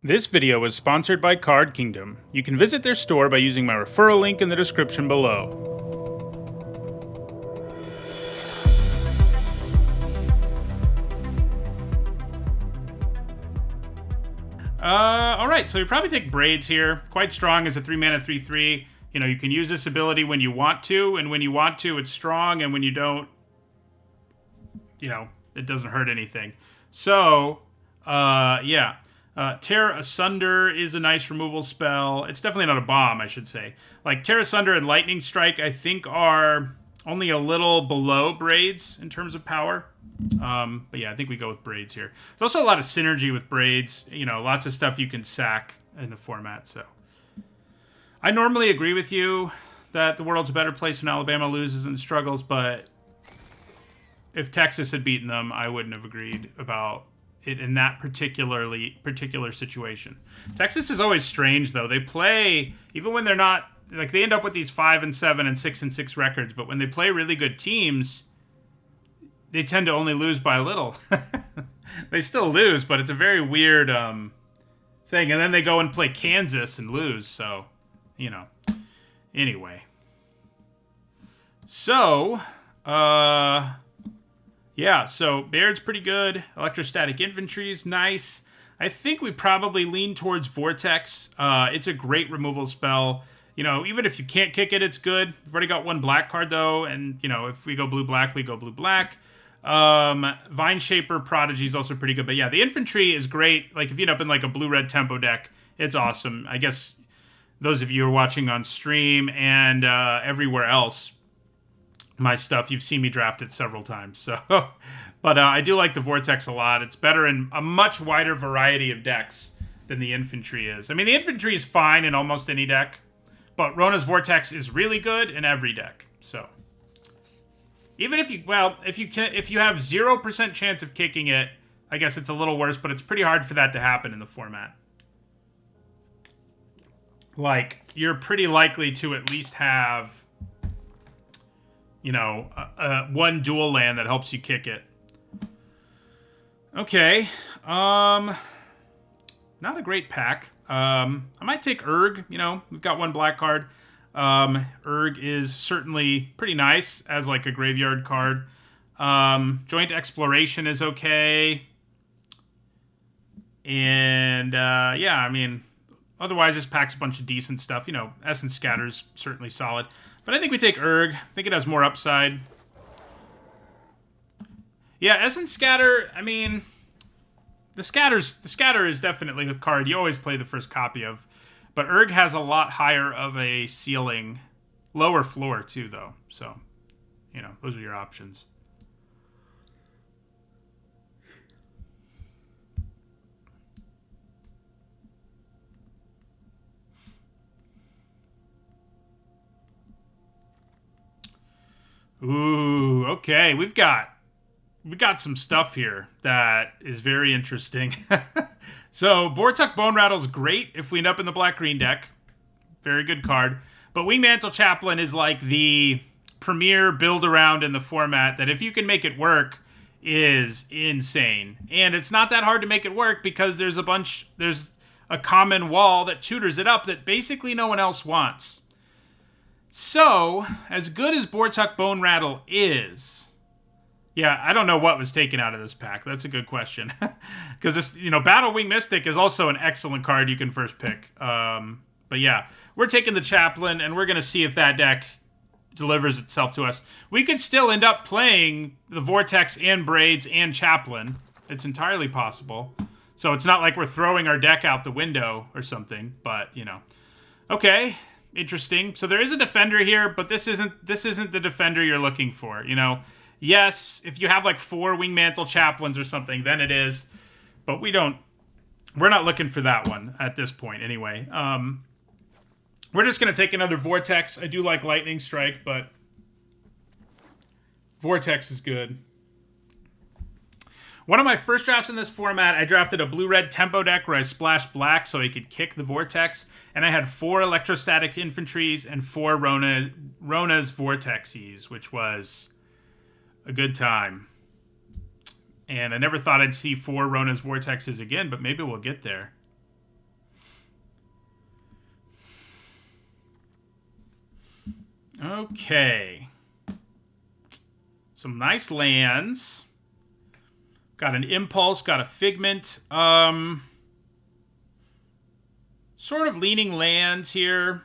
This video is sponsored by Card Kingdom. You can visit their store by using my referral link in the description below. Alright, so you probably take Braids here. Quite strong as a 3-mana 3/3. You know, you can use this ability when you want to, and when you want to, it's strong, and when you don't, you know, it doesn't hurt anything. So, yeah. Tear Asunder is a nice removal spell. It's definitely not a bomb, I should say. Like, Tear Asunder and Lightning Strike, I think, are only a little below Braids in terms of power. But yeah, I think we go with Braids here. There's also a lot of synergy with Braids. You know, lots of stuff you can sack in the format, so. I normally agree with you that the world's a better place when Alabama loses and struggles, but if Texas had beaten them, I wouldn't have agreed about it in that particular situation. Texas is always strange, though. They play, even when they're not, like, they end up with these 5-7 and 6-6 records, but when they play really good teams, they tend to only lose by a little. They still lose, but it's a very weird thing. And then they go and play Kansas and lose, so, you know. Anyway. So, yeah, so Baird's pretty good. Electrostatic Infantry is nice. I think we probably lean towards Vortex. It's a great removal spell. You know, even if you can't kick it, it's good. We've already got one black card, though, and, you know, if we go blue-black, we go blue-black. Vine Shaper Prodigy is also pretty good. But, yeah, the Infantry is great. Like, if you end up in, like, a blue-red tempo deck, it's awesome. I guess those of you who are watching on stream and everywhere else, my stuff, you've seen me draft it several times, so. But I do like the Vortex a lot. It's better in a much wider variety of decks than the Infantry is. I mean, the Infantry is fine in almost any deck, but Rona's Vortex is really good in every deck. So, even if you, well, if you have 0% chance of kicking it, I guess it's a little worse, but it's pretty hard for that to happen in the format. Like, you're pretty likely to at least have, you know, one dual land that helps you kick it. Okay. Not a great pack. I might take Urg. You know, we've got one black card. Urg is certainly pretty nice as, like, a graveyard card. Joint Exploration is okay. And, yeah, I mean, otherwise this pack's a bunch of decent stuff. You know, Essence Scatter's certainly solid. But I think we take Urg. I think it has more upside. Yeah, Essence Scatter, I mean, the Scatter is definitely a card you always play the first copy of. But Urg has a lot higher of a ceiling. Lower floor, too, though. So, you know, those are your options. Ooh, okay. We've got some stuff here that is very interesting. So, Bortuk Bone Rattle's great if we end up in the black-green deck. Very good card. But Wingmantle Chaplain is like the premier build-around in the format that if you can make it work is insane. And it's not that hard to make it work because there's a common wall that tutors it up that basically no one else wants. So, as good as Bortuk Bone Rattle is, yeah, I don't know what was taken out of this pack. That's a good question. Because this, you know, Battle Wing Mystic is also an excellent card you can first pick. But yeah, we're taking the Chaplain, and we're going to see if that deck delivers itself to us. We could still end up playing the Vortex and Braids and Chaplain. It's entirely possible. So it's not like we're throwing our deck out the window or something, but, you know. Okay. Interesting. So there is a defender here, but this isn't the defender you're looking for, you know. Yes, if you have like 4 Wingmantle Chaplains or something, then it is. But we're not looking for that one at this point anyway. We're just going to take another Vortex. I do like Lightning Strike, but Vortex is good. One of my first drafts in this format, I drafted a blue-red tempo deck where I splashed black so I could kick the Vortex, and I had 4 Electrostatic Infantries and 4 Rona's Vortexes, which was a good time. And I never thought I'd see 4 Rona's Vortexes again, but maybe we'll get there. Okay. Some nice lands. Got an Impulse, got a Figment. Sort of leaning lands here.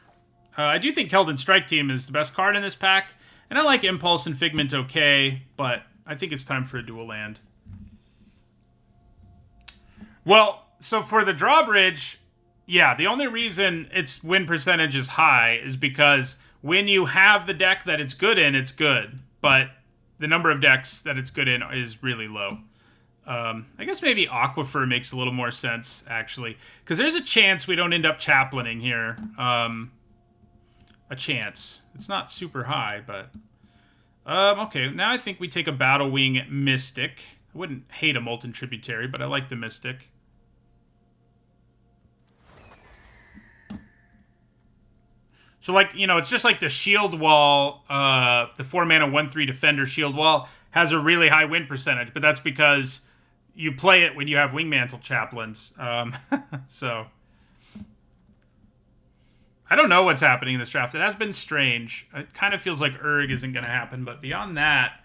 I do think Keldon Strike Team is the best card in this pack. And I like Impulse and Figment okay, but I think it's time for a dual land. Well, so for the drawbridge, yeah, the only reason its win percentage is high is because when you have the deck that it's good in, it's good. But the number of decks that it's good in is really low. I guess maybe Aquifer makes a little more sense, actually. Because there's a chance we don't end up chaplaining here. A chance. It's not super high, but... okay, now I think we take a Battle Wing Mystic. I wouldn't hate a Molten Tributary, but I like the Mystic. So, like, you know, it's just like the Shield Wall, the 4-mana 1/3 Defender Shield Wall has a really high win percentage, but that's because you play it when you have Wingmantle Chaplains. So, I don't know what's happening in this draft. It has been strange. It kind of feels like Urg isn't going to happen, but beyond that,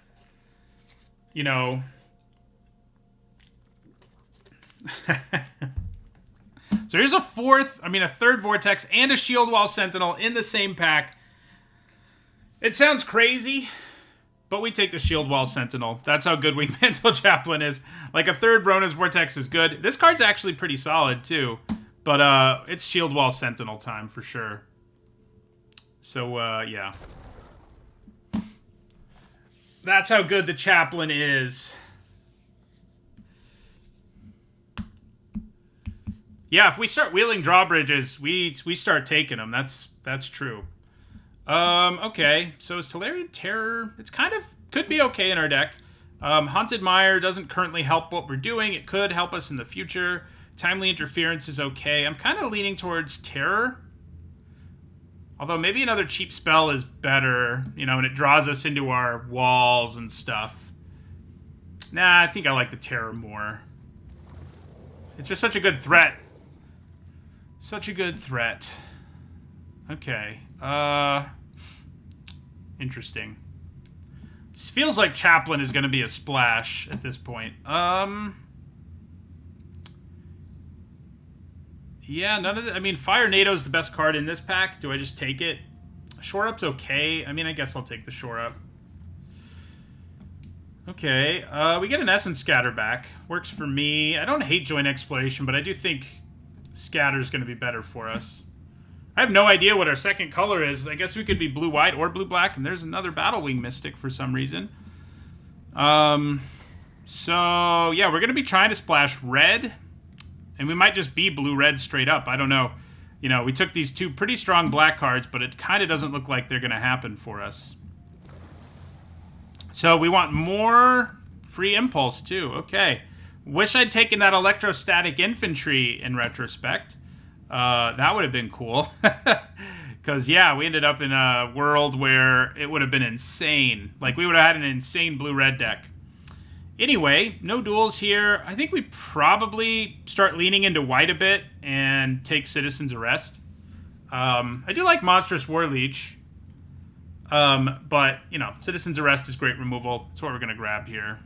you know... So here's a third Vortex and a Shield Wall Sentinel in the same pack. It sounds crazy, but we take the Shield Wall Sentinel. That's how good Wingmantle Chaplain is. Like, a third Rona's Vortex is good. This card's actually pretty solid, too. But it's Shield Wall Sentinel time for sure. So, yeah. That's how good the Chaplain is. Yeah, if we start wheeling drawbridges, we start taking them. That's true. Okay, so is Tolarian Terror... It's kind of... could be okay in our deck. Haunted Mire doesn't currently help what we're doing. It could help us in the future. Timely Interference is okay. I'm kind of leaning towards Terror. Although maybe another cheap spell is better, you know, and it draws us into our walls and stuff. Nah, I think I like the Terror more. It's just such a good threat. Such a good threat. Okay. Interesting. This feels like Chaplain is going to be a splash at this point. Yeah, none of the... I mean, Fire NATO is the best card in this pack. Do I just take it? Shore Up's okay. I mean, I guess I'll take the Shore Up. Okay. We get an Essence Scatter back. Works for me. I don't hate Joint Exploration, but I do think Scatter's going to be better for us. I have no idea what our second color is. I guess we could be blue-white or blue-black, and there's another Battle Wing Mystic for some reason. So, yeah, we're going to be trying to splash red, and we might just be blue-red straight up. I don't know. You know, we took these two pretty strong black cards, but it kind of doesn't look like they're going to happen for us. So we want more free Impulse, too. Okay. Wish I'd taken that Electrostatic Infantry in retrospect. That would have been cool. Because, yeah, we ended up in a world where it would have been insane. Like, we would have had an insane blue-red deck. Anyway, no duels here. I think we probably start leaning into white a bit and take Citizen's Arrest. I do like Monstrous Warleech. But, you know, Citizen's Arrest is great removal. That's what we're going to grab here.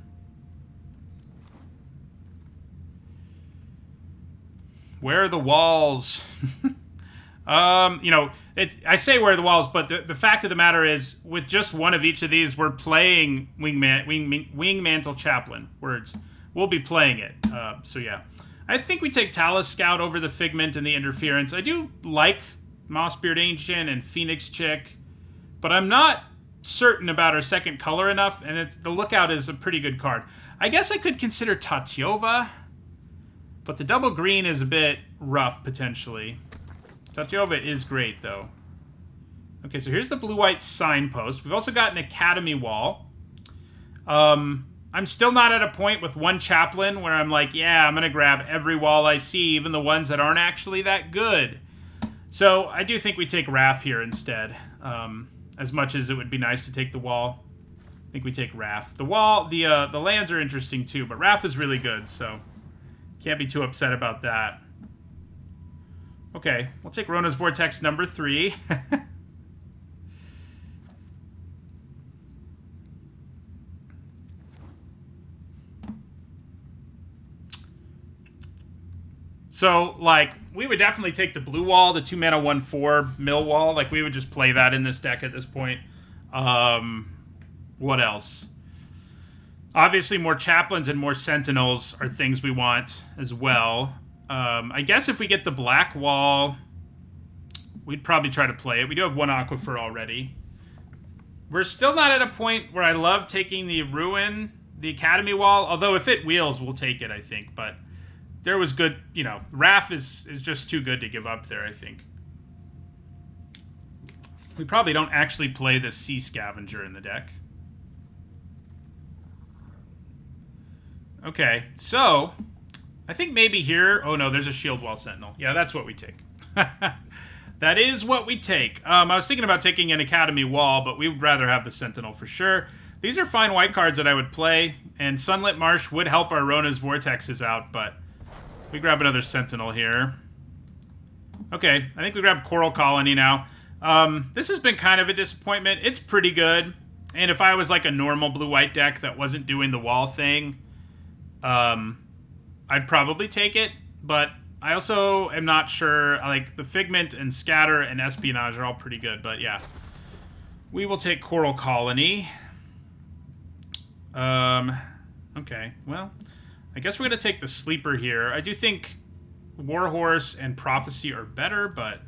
Where are the walls? You know, I say where are the walls, but the fact of the matter is, with just one of each of these, we're playing Wingmantle Chaplain. Words. We'll be playing it. So, yeah. I think we take Talus Scout over the Figment and the Interference. I do like Mossbeard Ancient and Phoenix Chick, but I'm not certain about our second color enough, and the Lookout is a pretty good card. I guess I could consider Tatyova, but the double green is a bit rough, potentially. Tatyova is great, though. Okay, so here's the blue-white Signpost. We've also got an Academy Wall. I'm still not at a point with one Chaplain where I'm like, yeah, I'm going to grab every wall I see, even the ones that aren't actually that good. So I do think we take Wrath here instead. As much as it would be nice to take the wall, I think we take Wrath. The wall, the lands are interesting too, but Wrath is really good, so can't be too upset about that. Okay, we'll take Rona's Vortex number 3. So, like, we would definitely take the blue wall, the 2-mana 1/4 mill wall. Like, we would just play that in this deck at this point. What else? Obviously, more chaplains and more sentinels are things we want as well. I guess if we get the black wall, we'd probably try to play it. We do have one Aquifer already. We're still not at a point where I love taking the Ruin, the Academy wall. Although if it wheels, we'll take it, I think. But there was good, you know, Wrath is just too good to give up there, I think. We probably don't actually play the Sea Scavenger in the deck. Okay, so I think maybe here... Oh, no, there's a Shield Wall Sentinel. Yeah, that's what we take. That is what we take. I was thinking about taking an Academy Wall, but we would rather have the Sentinel for sure. These are fine white cards that I would play, and Sunlit Marsh would help our Rona's Vortexes out, but we grab another Sentinel here. Okay, I think we grab Coral Colony now. This has been kind of a disappointment. It's pretty good, and if I was like a normal blue-white deck that wasn't doing the wall thing, I'd probably take it, but I also am not sure. Like, the Figment and Scatter and Espionage are all pretty good, but yeah. We will take Coral Colony. Okay, well, I guess we're going to take the Sleeper here. I do think Warhorse and Prophecy are better, but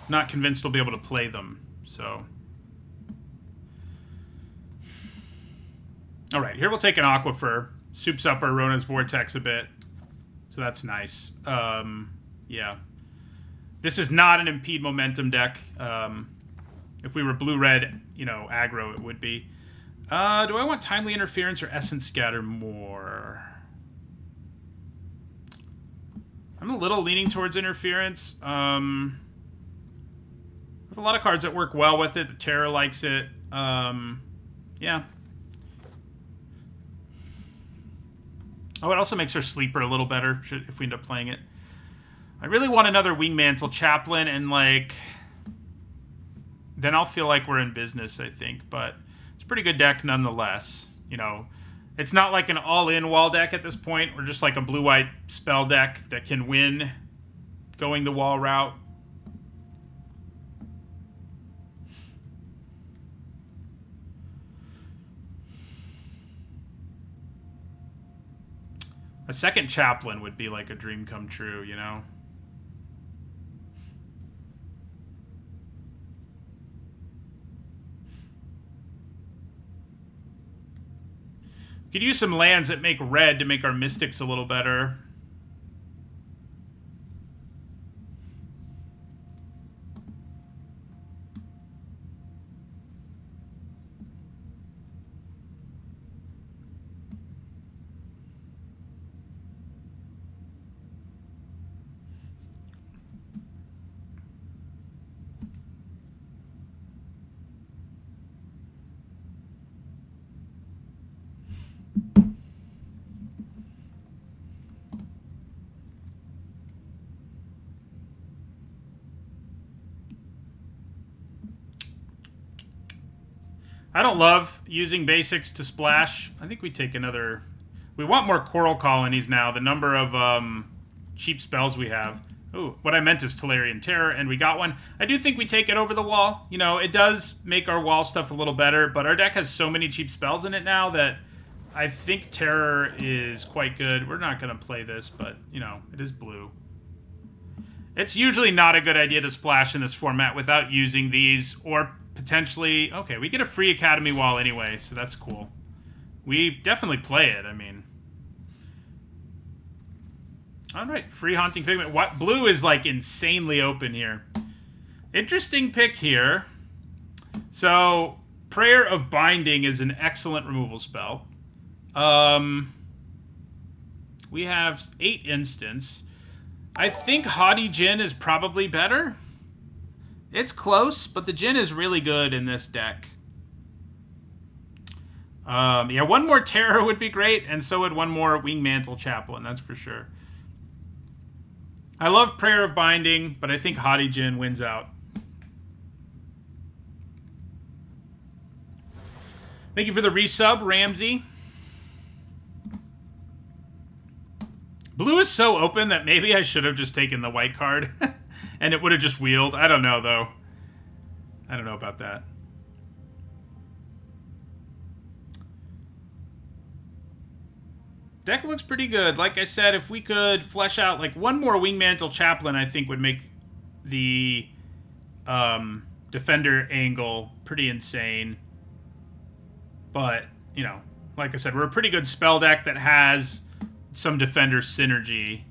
not convinced we'll be able to play them, so. All right, here we'll take an Aquifer. Soups up our Rona's Vortex a bit. So that's nice. Yeah. This is not an Impede Momentum deck. If we were blue-red, you know, aggro, it would be. Do I want Timely Interference or Essence Scatter more? I'm a little leaning towards Interference. I have a lot of cards that work well with it. The Terror likes it. Yeah. Oh, it also makes our Sleeper a little better if we end up playing it. I really want another Wingmantle Chaplain, and, like, then I'll feel like we're in business, I think. But it's a pretty good deck nonetheless. You know, it's not like an all-in wall deck at this point. We're just like a blue-white spell deck that can win going the wall route. A second Chaplain would be like a dream come true, you know? Could use some lands that make red to make our Mystics a little better. I don't love using basics to splash. I think we take another... We want more Coral Colonies now. The number of cheap spells we have. Ooh, what I meant is Tolarian Terror, and we got one. I do think we take it over the wall. You know, it does make our wall stuff a little better, but our deck has so many cheap spells in it now that I think Terror is quite good. We're not going to play this, but, you know, it is blue. It's usually not a good idea to splash in this format without using these, or potentially... Okay, we get a free Academy wall anyway, so that's cool. We definitely play it, I mean. Alright, free Haunting Figment. What? Blue is, like, insanely open here. Interesting pick here. So, Prayer of Binding is an excellent removal spell. We have 8 instants. I think Haughty Djinn is probably better. It's close, but the Djinn is really good in this deck. Yeah, one more Terror would be great, and so would one more Wingmantle Chaplain, that's for sure. I love Prayer of Binding, but I think Haughty Djinn wins out. Thank you for the resub, Ramsey. Blue is so open that maybe I should have just taken the white card. And it would have just wheeled. I don't know, though. I don't know about that. Deck looks pretty good. Like I said, if we could flesh out like one more Wingmantle Chaplain, I think would make the Defender angle pretty insane. But, you know, like I said, we're a pretty good spell deck that has some Defender synergy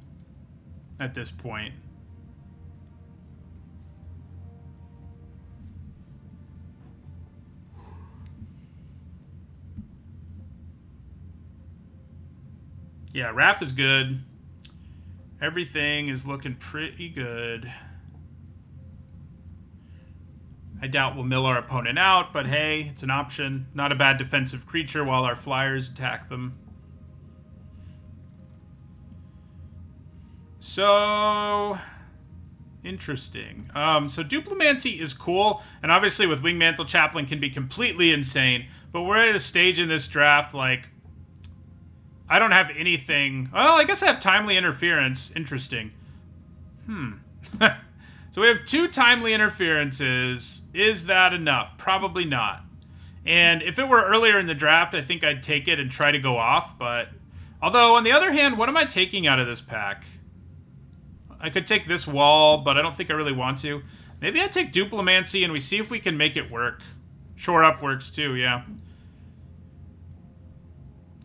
at this point. Yeah, Wrath is good. Everything is looking pretty good. I doubt we'll mill our opponent out, but hey, it's an option. Not a bad defensive creature while our flyers attack them. So, interesting. So Duplimancy is cool, and obviously with Wingmantle Chaplain can be completely insane, but we're at a stage in this draft, like, I don't have anything. Well, I guess I have Timely Interference. Interesting. So we have 2 Timely Interferences. Is that enough? Probably not. And if it were earlier in the draft, I think I'd take it and try to go off. But although, on the other hand, what am I taking out of this pack? I could take this wall, but I don't think I really want to. Maybe I take Duplimancy and we see if we can make it work. Shore Up works too, yeah.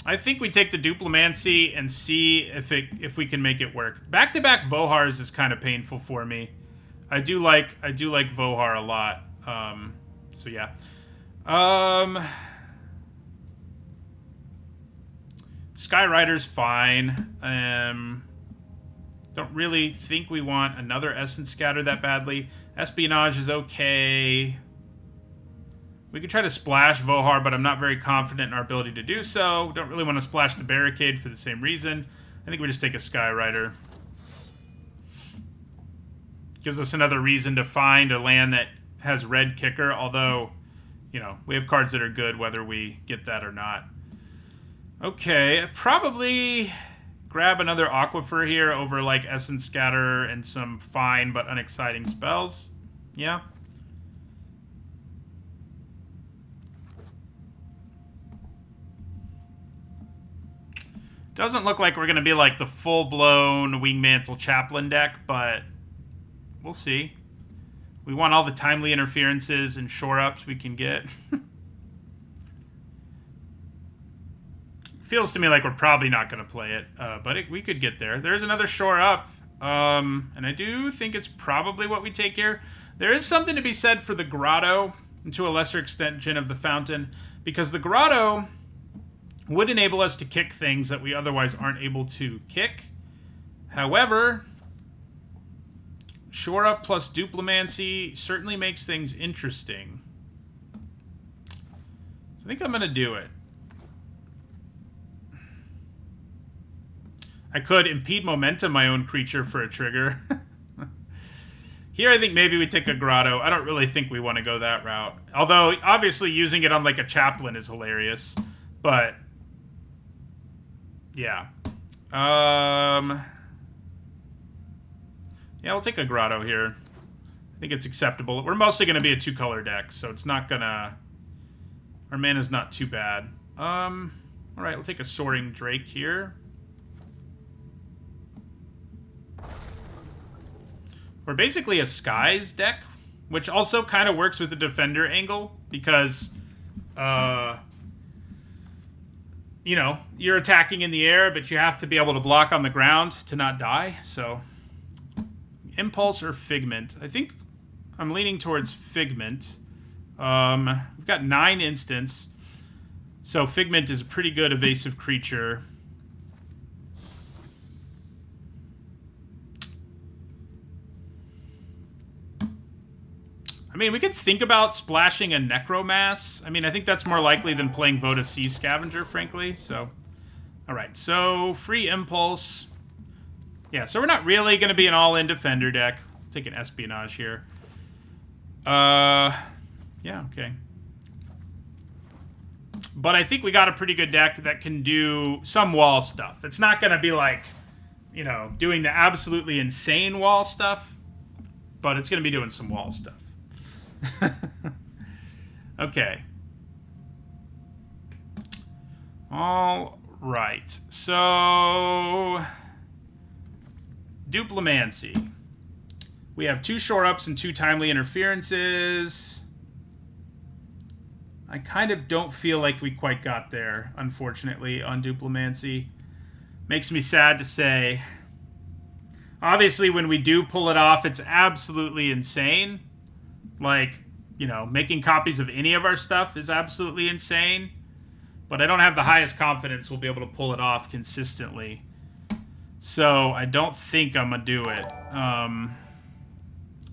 I think we take the Duplimancy and see if we can make it work. Back-to-back Vohars is kind of painful for me. I do like Vohar a lot. So yeah. Skyrider's fine. Don't really think we want another Essence Scatter that badly. Espionage is okay. We could try to splash Vohar, but I'm not very confident in our ability to do so. Don't really want to splash the Barricade for the same reason. I think we just take a Skyrider. Gives us another reason to find a land that has red kicker, although, you know, we have cards that are good whether we get that or not. Okay, probably grab another Aquifer here over, like, Essence Scatter and some fine but unexciting spells. Yeah. Doesn't look like we're going to be like the full-blown Wingmantle Chaplain deck, but we'll see. We want all the Timely Interferences and shore-ups we can get. Feels to me like we're probably not going to play it, but we could get there. There's another shore-up, and I do think it's probably what we take here. There is something to be said for the Grotto, and to a lesser extension of the Fountain, because the Grotto would enable us to kick things that we otherwise aren't able to kick. However, Shore Up plus Duplimancy certainly makes things interesting. So I think I'm going to do it. I could impede momentum my own creature for a trigger. Here I think maybe we take a Grotto. I don't really think we want to go that route. Although, obviously, using it on like a Chaplain is hilarious. But yeah. Yeah, we'll take a Grotto here. I think it's acceptable. We're mostly going to be a 2-color deck, so it's not going to... Our mana's not too bad. Alright, we'll take a Soaring Drake here. We're basically a Skies deck, which also kind of works with the Defender angle, because... you know, you're attacking in the air, but you have to be able to block on the ground to not die, so... Impulse or Figment? I think I'm leaning towards Figment. We've got 9 instants, so Figment is a pretty good evasive creature. I mean, we could think about splashing a Necromass. I mean, I think that's more likely than playing Voda Sea Scavenger, frankly. So, all right. So, free Impulse. Yeah, so we're not really going to be an all-in Defender deck. Take an Espionage here. Yeah, okay. But I think we got a pretty good deck that can do some wall stuff. It's not going to be like you know, doing the absolutely insane wall stuff, but it's going to be doing some wall stuff. Okay. All right. So, Duplimancy. We have 2 shore-ups and 2 timely interferences. I kind of don't feel like we quite got there, unfortunately, on Duplimancy. Makes me sad to say. Obviously, when we do pull it off, it's absolutely insane. Like, you know, making copies of any of our stuff is absolutely insane. But I don't have the highest confidence we'll be able to pull it off consistently. So I don't think I'm going to do it.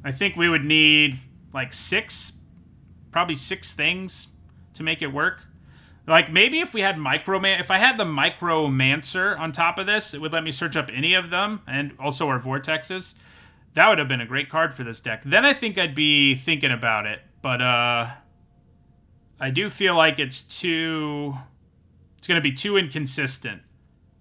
I think we would need like 6, probably 6 things to make it work. Like maybe if we had if I had the Micromancer on top of this, it would let me search up any of them and also our vortexes. That would have been a great card for this deck. Then I think I'd be thinking about it. But I do feel like it's going to be too inconsistent.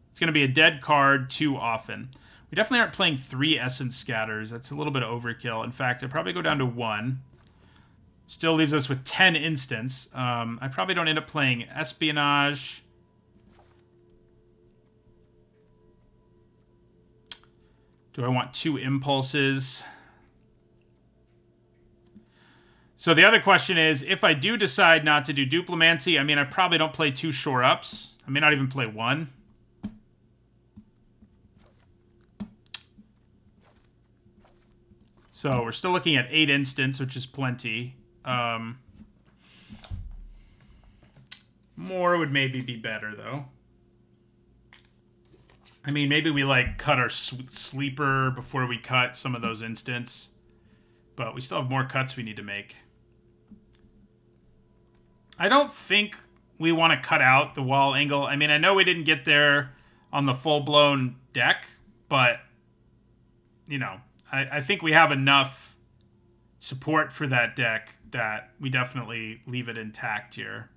It's going to be a dead card too often. We definitely aren't playing 3 Essence Scatters. That's a little bit of overkill. In fact, I'd probably go down to 1. Still leaves us with 10 instants. I probably don't end up playing Espionage. Do I want 2 Impulses? So the other question is, if I do decide not to do Duplimancy, I mean, I probably don't play 2 shore-ups. I may not even play 1. So we're still looking at 8 instants, which is plenty. More would maybe be better, though. I mean, maybe we, like, cut our sleeper before we cut some of those instants. But we still have more cuts we need to make. I don't think we want to cut out the wall angle. I mean, I know we didn't get there on the full-blown deck, but, you know, I think we have enough support for that deck that we definitely leave it intact here.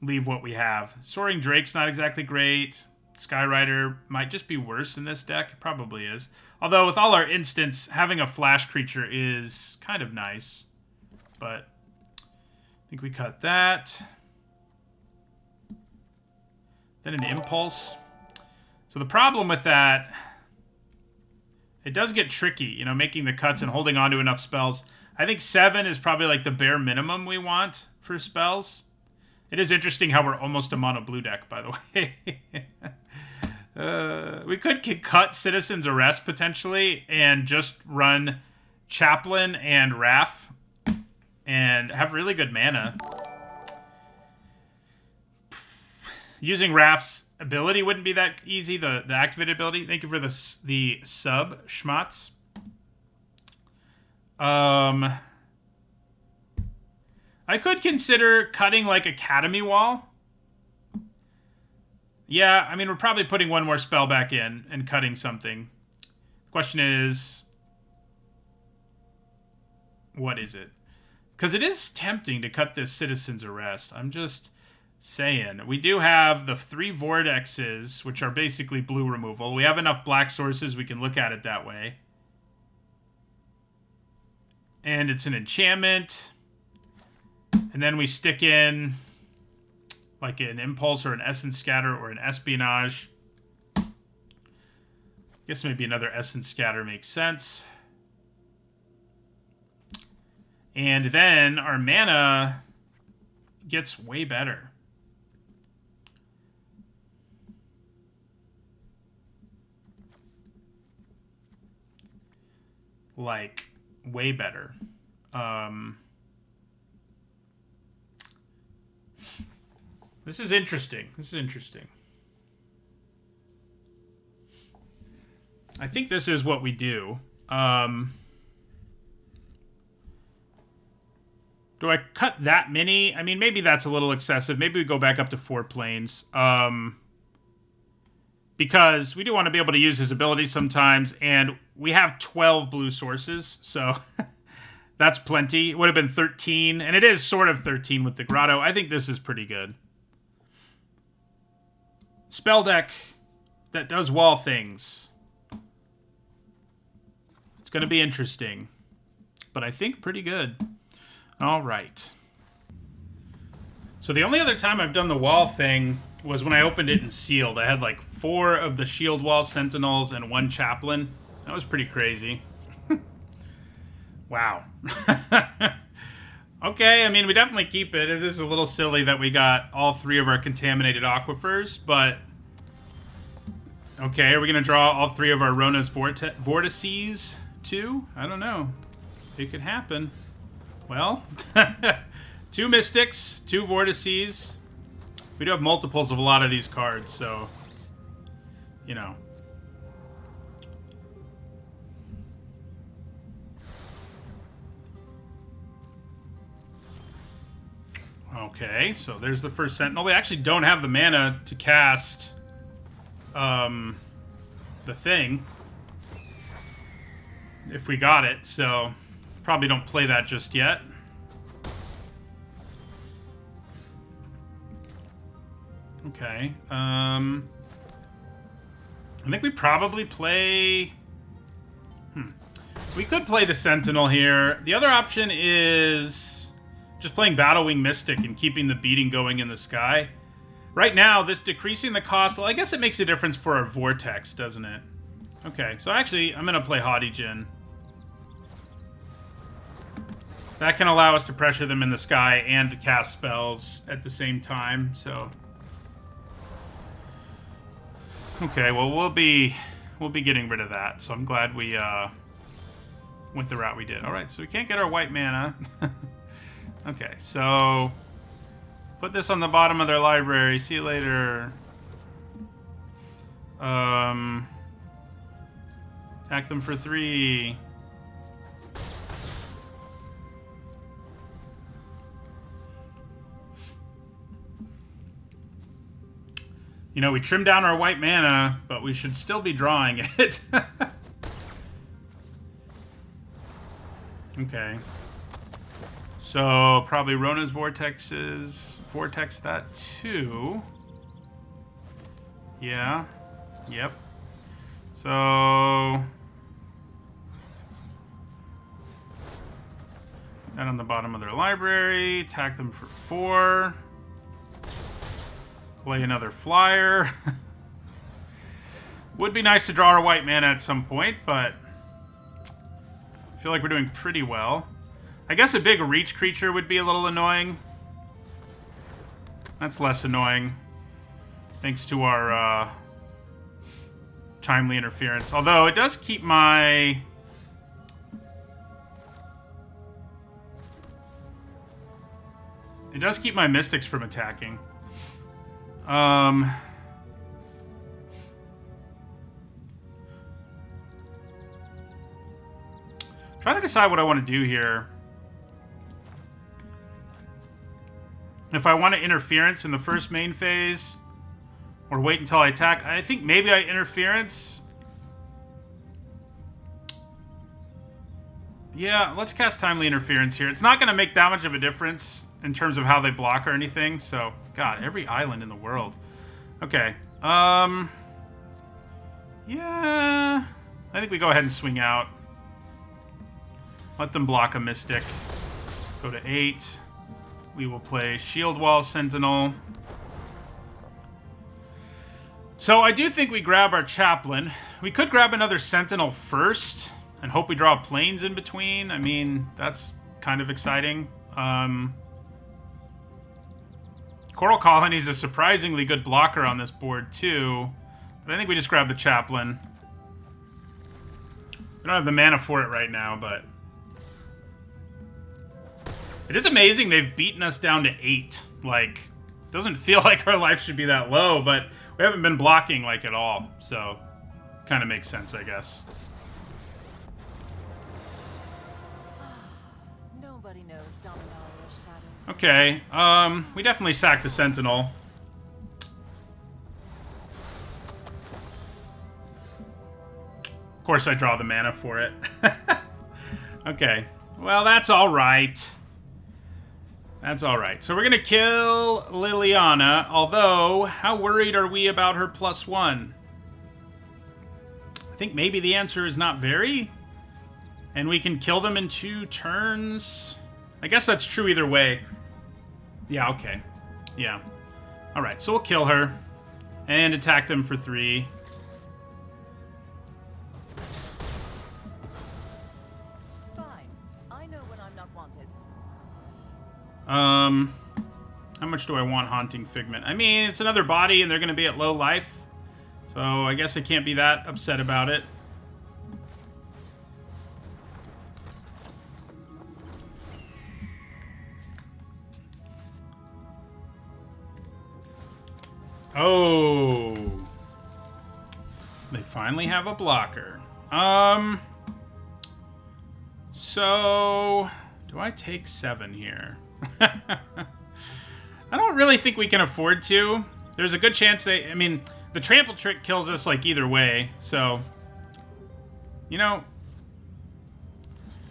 Leave what we have. Soaring Drake's not exactly great. Skyrider might just be worse in this deck. It probably is. Although with all our instants, having a flash creature is kind of nice. But I think we cut that. Then an Impulse. So the problem with that, it does get tricky, you know, making the cuts and holding on to enough spells. I think 7 is probably like the bare minimum we want for spells. It is interesting how we're almost a mono blue deck, by the way. We could cut Citizen's Arrest, potentially, and just run Chaplain and Wrath, and have really good mana. Using Wrath's ability wouldn't be that easy, the activated ability. Thank you for the sub, Schmatz. I could consider cutting, like, Academy Wall. Yeah, I mean, we're probably putting 1 more spell back in and cutting something. The question is, what is it? Because it is tempting to cut this Citizen's Arrest. I'm just saying. We do have the 3 Vortexes, which are basically blue removal. We have enough black sources we can look at it that way. And it's an enchantment. And then we stick in like an Impulse or an Essence Scatter or an Espionage. I guess maybe another Essence Scatter makes sense. And then our mana gets way better. Like, way better. This is interesting. I think this is what we do. Do I cut that many? I mean, maybe that's a little excessive. Maybe we go back up to 4 planes. Because we do want to be able to use his abilities sometimes, and we have 12 blue sources, so that's plenty. It would have been 13, and it is sort of 13 with the Grotto. I think this is pretty good. Spell deck that does wall things. It's going to be interesting. But I think pretty good. All right. So the only other time I've done the wall thing was when I opened it in sealed. I had like 4 of the shield wall sentinels and 1 chaplain. That was pretty crazy. Wow. Okay, I mean, we definitely keep it. It is a little silly that we got all 3 of our contaminated aquifers, but... Okay, are we going to draw all 3 of our Rona's vortices, too? I don't know. It could happen. Well, 2 Mystics, 2 vortices. We do have multiples of a lot of these cards, so... You know. Okay, so there's the first Sentinel. We actually don't have the mana to cast the thing. If we got it, so probably don't play that just yet. Okay. I think we probably play... We could play the Sentinel here. The other option is just playing Battlewing Mystic and keeping the beating going in the sky. Right now, this decreasing the cost... Well, I guess it makes a difference for our Vortex, doesn't it? Okay, so actually, I'm going to play Haughty Djinn. That can allow us to pressure them in the sky and to cast spells at the same time, so... Okay, well, we'll be getting rid of that, so I'm glad we went the route we did. Alright, so we can't get our white mana. Okay, so... Put this on the bottom of their library. See you later. Attack them for 3. You know, we trimmed down our white mana, but we should still be drawing it. Okay. So, probably Rona's Vortexes. Vortex that too. Yeah. Yep. So... That on the bottom of their library. Attack them for 4. Play another flyer. Would be nice to draw our white mana at some point, but... I feel like we're doing pretty well. I guess a big reach creature would be a little annoying. That's less annoying. Thanks to our timely interference. Although it does keep my... It does keep my Mystics from attacking. Trying to decide what I want to do here. If I want to interference in the first main phase, or wait until I attack. I think maybe I interference. Yeah, let's cast Timely Interference here. It's not going to make that much of a difference in terms of how they block or anything. So, God, every island in the world. Okay. Yeah. I think we go ahead and swing out. Let them block a Mystic. Go to 8. We will play Shield Wall Sentinel. So I do think we grab our Chaplain. We could grab another Sentinel first and hope we draw planes in between. I mean, that's kind of exciting. Coral Colony is a surprisingly good blocker on this board too. But I think we just grab the Chaplain. We don't have the mana for it right now, but... It is amazing they've beaten us down to 8. Like, doesn't feel like our life should be that low, but we haven't been blocking, like, at all. So, kind of makes sense, I guess. Nobody knows Dominaria's shadows. Okay, we definitely sacked the Sentinel. Of course I draw the mana for it. Okay, well, that's alright. That's alright. So we're going to kill Liliana, although, how worried are we about her +1? I think maybe the answer is not very. And we can kill them in 2 turns. I guess that's true either way. Yeah, okay. Yeah. Alright, so we'll kill her. And attack them for 3. Fine. I know when I'm not wanted. How much do I want Haunting Figment? I mean, it's another body and they're going to be at low life. So I guess I can't be that upset about it. Oh. They finally have a blocker. So do I take 7 here? I don't really think we can afford to. There's a good chance they... I mean, the trample trick kills us, like, either way. So, you know...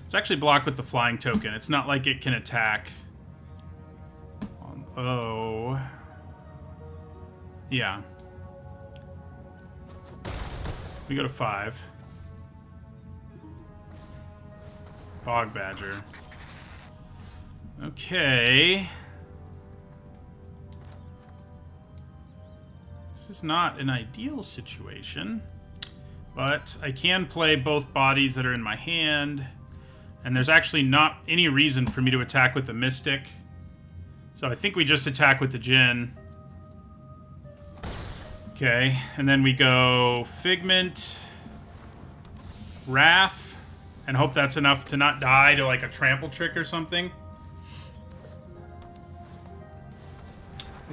It's actually blocked with the flying token. It's not like it can attack. Oh... Yeah. We go to 5. Bog Badger. Okay. This is not an ideal situation, but I can play both bodies that are in my hand, and there's actually not any reason for me to attack with the Mystic. So I think we just attack with the Djinn. Okay, and then we go Figment, Wrath, and hope that's enough to not die to like a trample trick or something.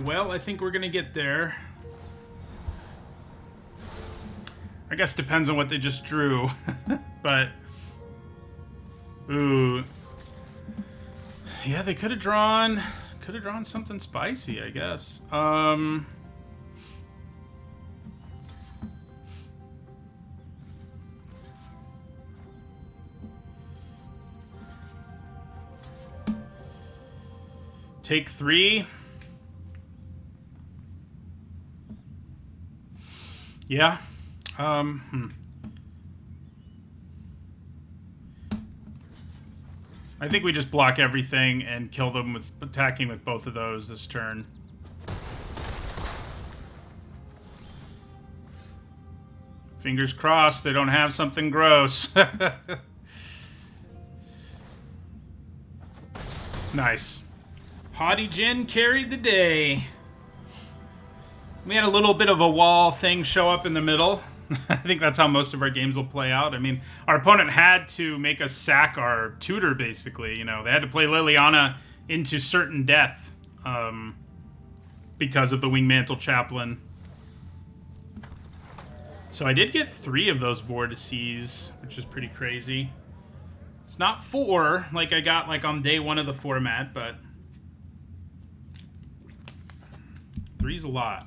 Well, I think we're gonna get there. I guess depends on what they just drew, but ooh, yeah, they could have drawn something spicy, I guess. Take 3. Yeah. I think we just block everything and kill them with attacking with both of those this turn. Fingers crossed they don't have something gross. Nice. Haughty Djinn carried the day. We had a little bit of a wall thing show up in the middle. I think that's how most of our games will play out. I mean, our opponent had to make us sack our tutor, basically. You know, they had to play Liliana into certain death because of the Wingmantle Chaplain. So I did get 3 of those Vortices, which is pretty crazy. It's not 4 like I got like on day 1 of the format, but 3's a lot.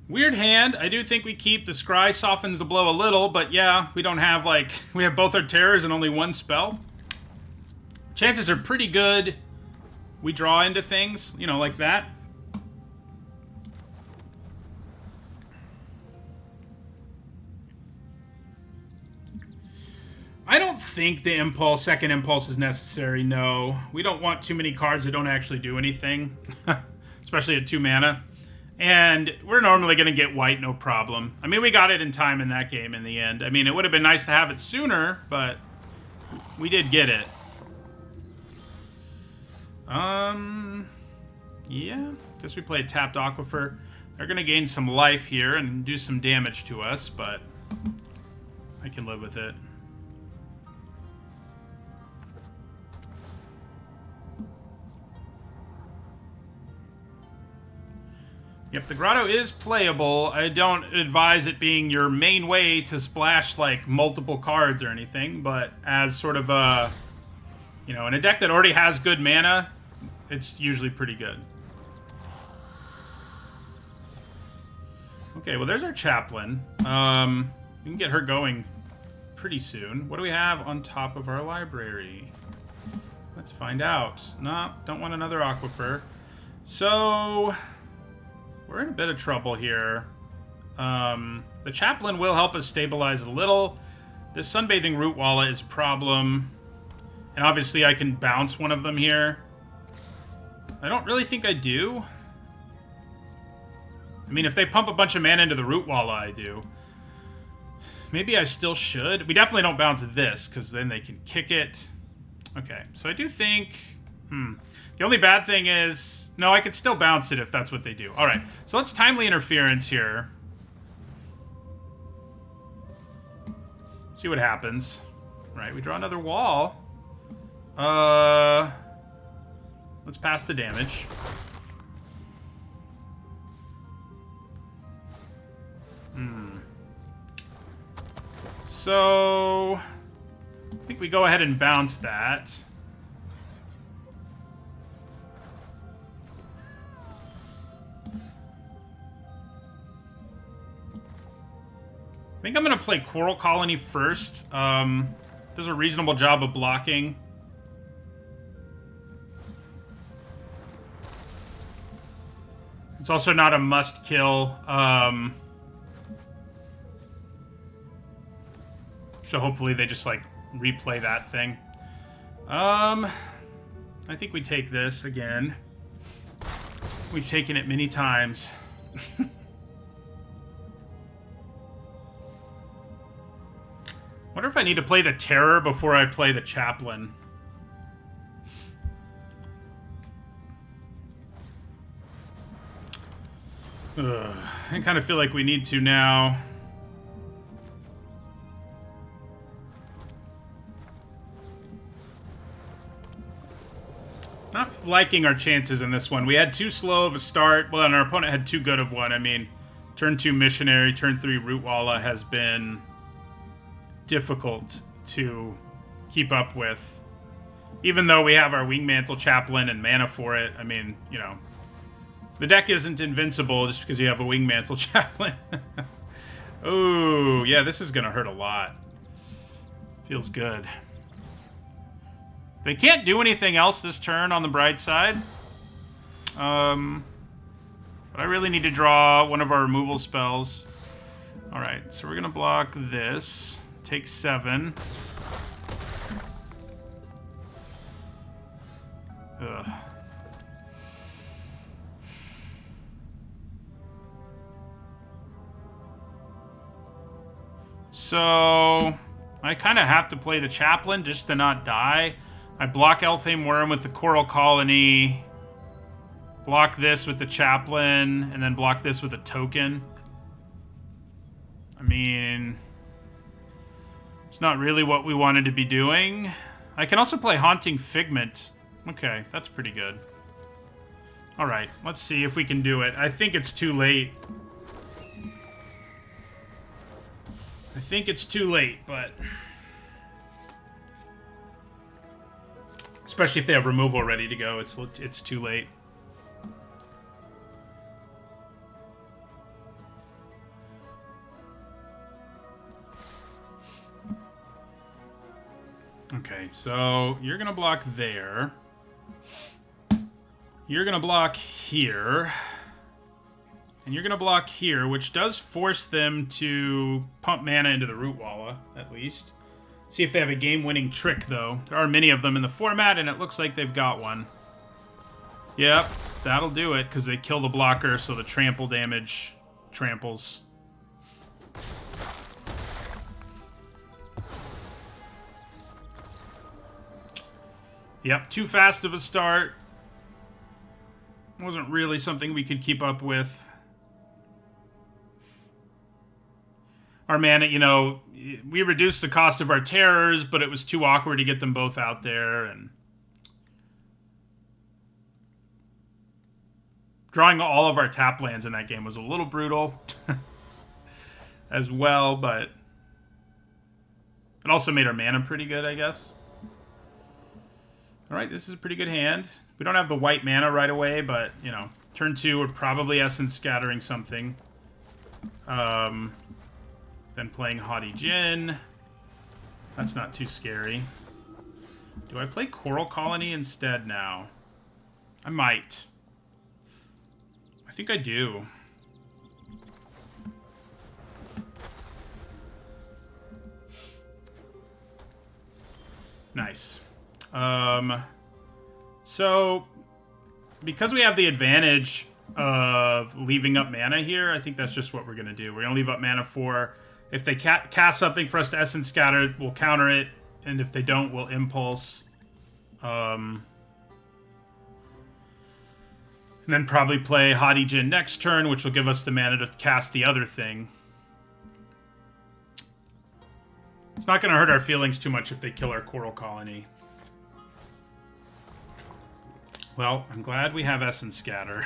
Weird hand. I do think we keep the Scry softens the blow a little, but yeah, we don't have like... We have both our terrors and only 1 spell. Chances are pretty good we draw into things, you know, like that. I don't think the impulse, second impulse is necessary, no. We don't want too many cards that don't actually do anything. Especially at 2 mana. And we're normally going to get white, no problem. I mean, we got it in time in that game in the end. I mean, it would have been nice to have it sooner, but we did get it. Yeah. Guess we played Tapped Aquifer. They're going to gain some life here and do some damage to us, but I can live with it. Yep, the Grotto is playable. I don't advise it being your main way to splash, like, multiple cards or anything, but as sort of a, you know, in a deck that already has good mana, it's usually pretty good. Okay, well, there's our Chaplain. We can get her going pretty soon. What do we have on top of our library? Let's find out. No, don't want another aquifer. So, we're in a bit of trouble here. The chaplain will help us stabilize a little. This sunbathing root walla is a problem. And obviously I can bounce one of them here. I don't really think I do. I mean, if they pump a bunch of mana into the root walla, I do. Maybe I still should. We definitely don't bounce this, because then they can kick it. Okay, so I do think... The only bad thing is... No, I could still bounce it if that's what they do. Alright, so let's timely interference here. See what happens. Right, we draw another wall. Let's pass the damage. So, I think we go ahead and bounce that. I think I'm going to play Coral Colony first. Does a reasonable job of blocking. It's also not a must-kill. So hopefully they just, like, replay that thing. I think we take this again. We've taken it many times. Wonder if I need to play the Terror before I play the Chaplain. I kind of feel like we need to now. Not liking our chances in this one. We had too slow of a start. Well, and our opponent had too good of one. I mean, turn 2 Missionary, turn 3 Root Walla has been difficult to keep up with. Even though we have our Wingmantle Chaplain and mana for it, I mean, you know, the deck isn't invincible just because you have a Wingmantle Chaplain. Oh, yeah, this is going to hurt a lot. Feels good. They can't do anything else this turn on the bright side. But I really need to draw one of our removal spells. Alright, so we're going to block this. Take 7. Ugh. So, I kind of have to play the Chaplain just to not die. I block Elfhame Worm with the Coral Colony, block this with the Chaplain, and then block this with a token. I mean, it's not really what we wanted to be doing. I can also play Haunting Figment. Okay, that's pretty good. Alright, let's see if we can do it. I think it's too late. I think it's too late, but... Especially if they have removal ready to go, it's too late. Okay, so you're gonna block there. You're gonna block here. And you're gonna block here, which does force them to pump mana into the Root Walla, at least. See if they have a game-winning trick, though. There are many of them in the format, and it looks like they've got one. Yep, that'll do it, because they kill the blocker, so the trample damage tramples. Yep, too fast of a start. Wasn't really something we could keep up with. Our mana, you know, we reduced the cost of our terrors, but it was too awkward to get them both out there, and drawing all of our tap lands in that game was a little brutal as well, but it also made our mana pretty good, I guess. Alright, this is a pretty good hand. We don't have the white mana right away, but, you know, turn 2, we're probably Essence Scattering something. Then playing Haughty Djinn. That's not too scary. Do I play Coral Colony instead now? I might. I think I do. Nice. So, because we have the advantage of leaving up mana here, I think that's just what we're going to do. We're going to leave up mana for... If they cast something for us to Essence Scatter, we'll counter it. And if they don't, we'll Impulse. And then probably play Haughty Djinn next turn, which will give us the mana to cast the other thing. It's not going to hurt our feelings too much if they kill our Coral Colony. Well, I'm glad we have Essence Scatter.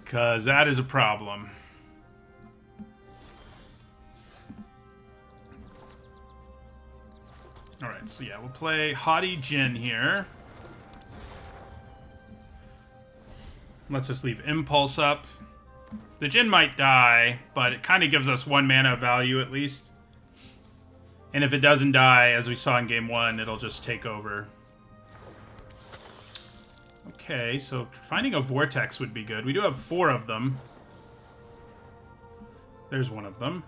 Because that is a problem. Alright, so yeah, we'll play Haughty Djinn here. Let's just leave Impulse up. The Djinn might die, but it kind of gives us 1 mana value at least. And if it doesn't die, as we saw in game 1, it'll just take over. Okay, so finding a Vortex would be good. We do have 4 of them. There's one of them.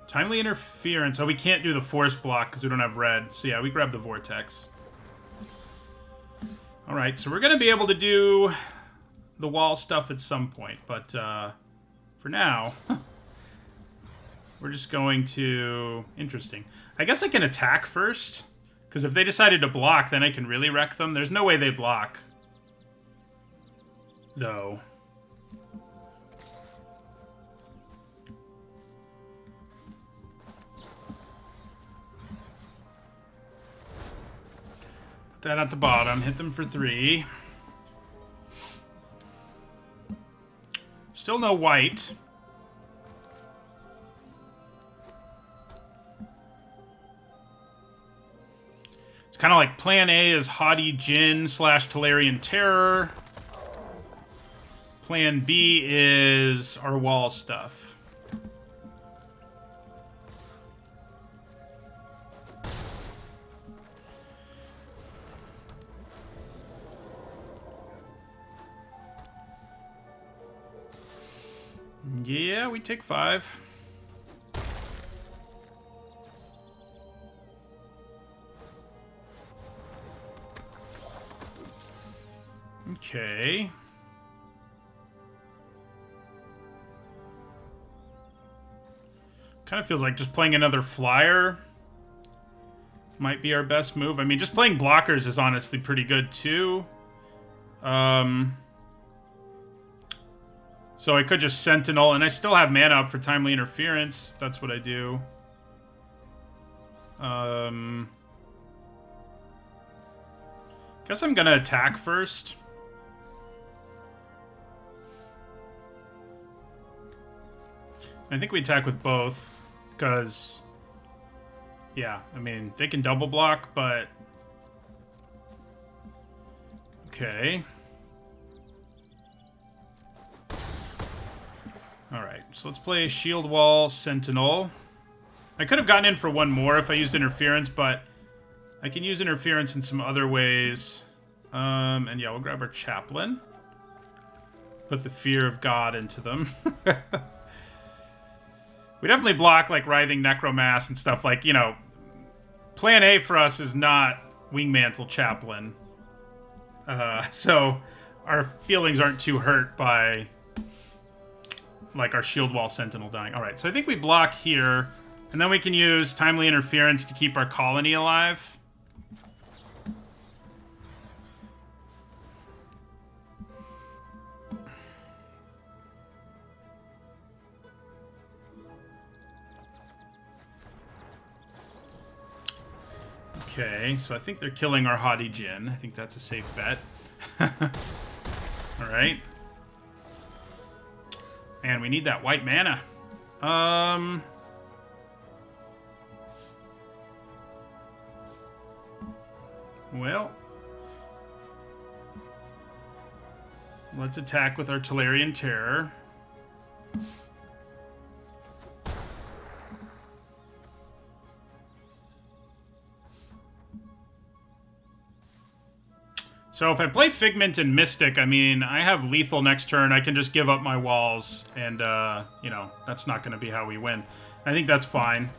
Timely Interference. Oh, we can't do the Force block because we don't have red. So yeah, we grab the Vortex. Alright, so we're going to be able to do the wall stuff at some point. But for now, we're just going to... Interesting. I guess I can attack first. Because if they decided to block, then I can really wreck them. There's no way they block. Though. Put that at the bottom. Hit them for 3. Still no white. Kind of like plan A is Haughty Djinn / Tolarian Terror. Plan B is our wall stuff. Yeah, we take 5. Okay. Kind of feels like just playing another flyer might be our best move. I mean, just playing blockers is honestly pretty good too. So I could just Sentinel, and I still have mana up for Timely Interference, if that's what I do. Guess I'm gonna attack first. I think we attack with both, because, yeah, I mean, they can double block, but... Okay. Alright, so let's play Shield Wall, Sentinel. I could have gotten in for 1 more if I used Interference, but I can use Interference in some other ways. And yeah, we'll grab our Chaplain. Put the Fear of God into them. We definitely block, like, Writhing Necromass and stuff. Like, you know, plan A for us is not Wingmantle Chaplain. So our feelings aren't too hurt by, like, our Shield Wall Sentinel dying. Alright, so I think we block here, and then we can use Timely Interference to keep our colony alive. Okay, so I think they're killing our Haughty Djinn. I think that's a safe bet. Alright. Man, we need that white mana. Well. Let's attack with our Tolarian Terror. So if I play Figment and Mystic, I mean, I have lethal next turn. I can just give up my walls, and, you know, that's not going to be how we win. I think that's fine.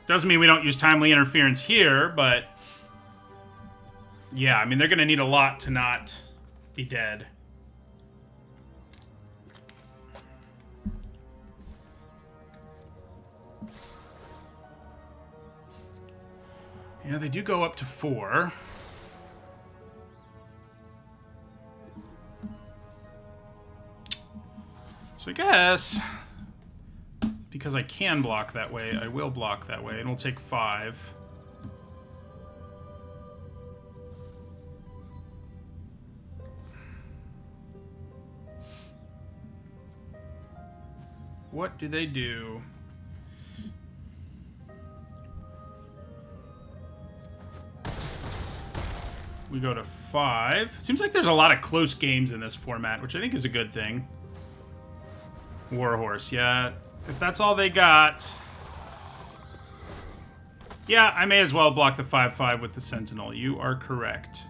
Doesn't mean we don't use Timely Interference here, but... yeah, I mean, they're going to need a lot to not be dead. Yeah, they do go up to 4. So I guess, because I can block that way, I will block that way, and we'll take 5. What do they do? We go to 5. Seems like there's a lot of close games in this format, which I think is a good thing. Warhorse, yeah. If that's all they got... yeah, I may as well block the 5/5 with the Sentinel. You are correct.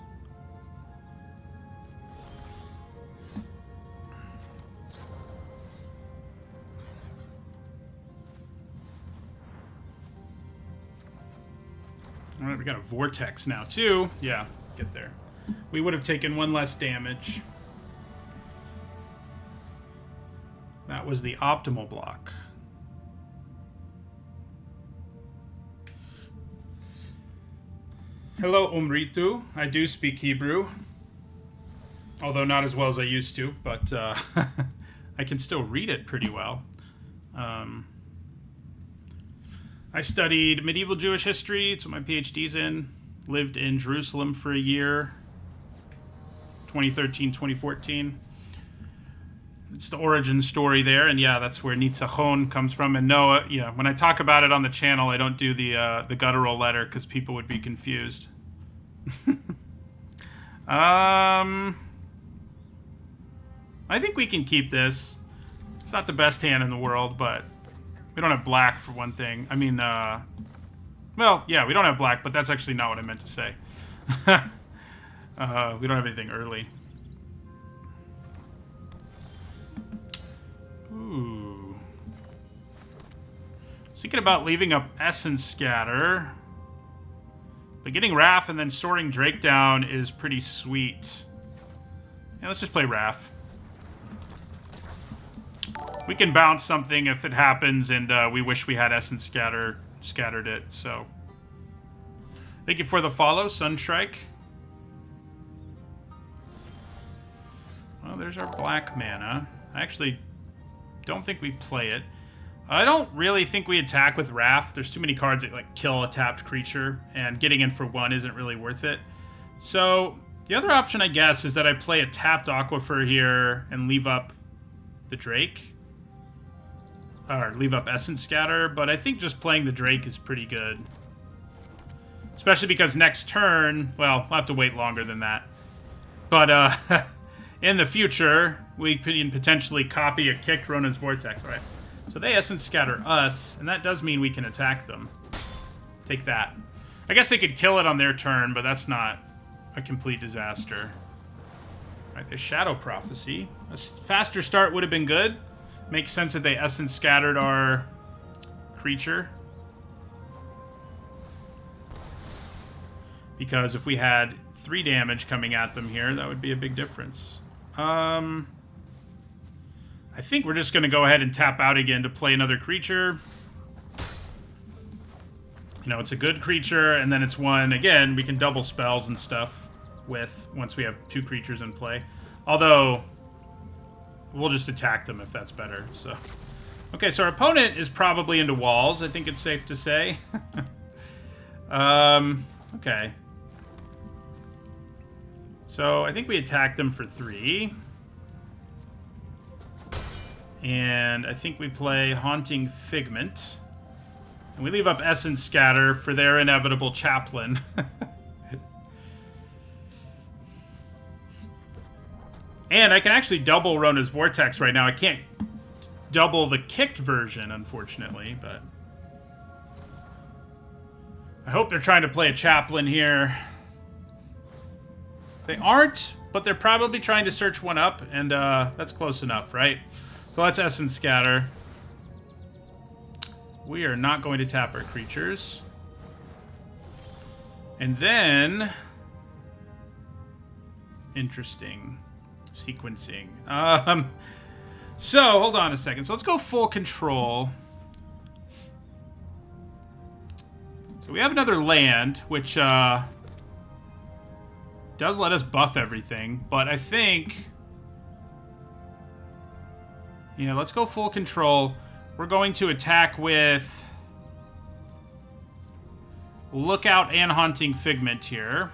All right, we got a Vortex now, too. Yeah, get there. We would have taken 1 less damage. That was the optimal block. Hello, Umritu. I do speak Hebrew. Although not as well as I used to, but I can still read it pretty well. I studied medieval Jewish history. It's what my PhD's in. Lived in Jerusalem for a year. 2013, 2014. It's the origin story there, and yeah, that's where Nitzachon comes from. And no, yeah, when I talk about it on the channel, I don't do the guttural letter because people would be confused. I think we can keep this. It's not the best hand in the world, but we don't have black for one thing. I mean, well, yeah, we don't have black, but that's actually not what I meant to say. We don't have anything early. Ooh. Thinking about leaving up Essence Scatter. But getting Wrath and then sorting Drake down is pretty sweet. Yeah, let's just play Wrath. We can bounce something if it happens, and we wish we had Essence scattered it, so. Thank you for the follow, Sunstrike. Well, there's our black mana. I actually don't think we play it. I don't really think we attack with Wrath. There's too many cards that like kill a tapped creature, and getting in for 1 isn't really worth it. So the other option, I guess, is that I play a tapped Aquifer here and leave up the Drake. Or leave up Essence Scatter, but I think just playing the Drake is pretty good. Especially because next turn, well, we'll have to wait longer than that. But in the future, we can potentially copy a kicked Rona's Vortex, right? So they Essence Scatter us, and that does mean we can attack them. Take that. I guess they could kill it on their turn, but that's not a complete disaster. Alright, the Shadow Prophecy. A faster start would have been good. Makes sense that they Essence Scattered our creature. Because if we had 3 damage coming at them here, that would be a big difference. I think we're just going to go ahead and tap out again to play another creature. You know, it's a good creature, and then it's one, again, we can double spells and stuff with once we have 2 creatures in play. Although, we'll just attack them if that's better, so. Okay, so our opponent is probably into walls, I think it's safe to say. Okay. So, I think we attack them for 3. And I think we play Haunting Figment. And we leave up Essence Scatter for their inevitable Chaplain. And I can actually double Rona's Vortex right now. I can't double the kicked version, unfortunately, but I hope they're trying to play a chaplain here. They aren't, but they're probably trying to search one up, and that's close enough, right? So let's Essence Scatter. We are not going to tap our creatures. And then... Interesting. Sequencing. So, hold on a second. So let's go full control. So we have another land, which does let us buff everything. But I think... Yeah, let's go full control. We're going to attack with Lookout and Haunting Figment here.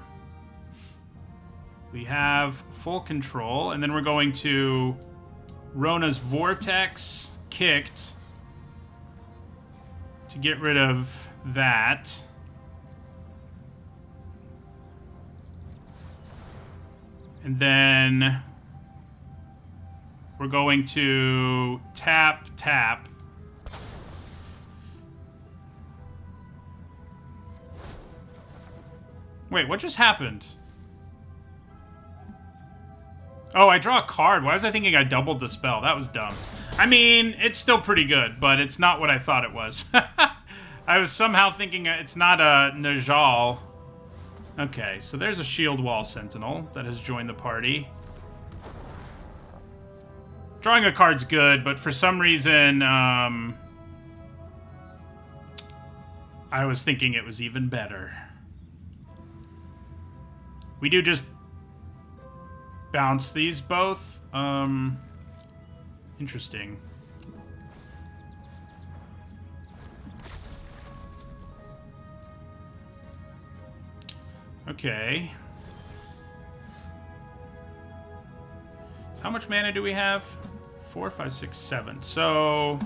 We have full control, and then we're going to Rona's Vortex, kicked, to get rid of that. And then we're going to tap. Wait, what just happened? Oh, I draw a card. Why was I thinking I doubled the spell? That was dumb. I mean, it's still pretty good, but it's not what I thought it was. I was somehow thinking it's not a Najal. Okay, so there's a Shield Wall Sentinel that has joined the party. Drawing a card's good, but for some reason, I was thinking it was even better. We do just bounce these both. Interesting. Okay. How much mana do we have? 4, 5, 6, 7. So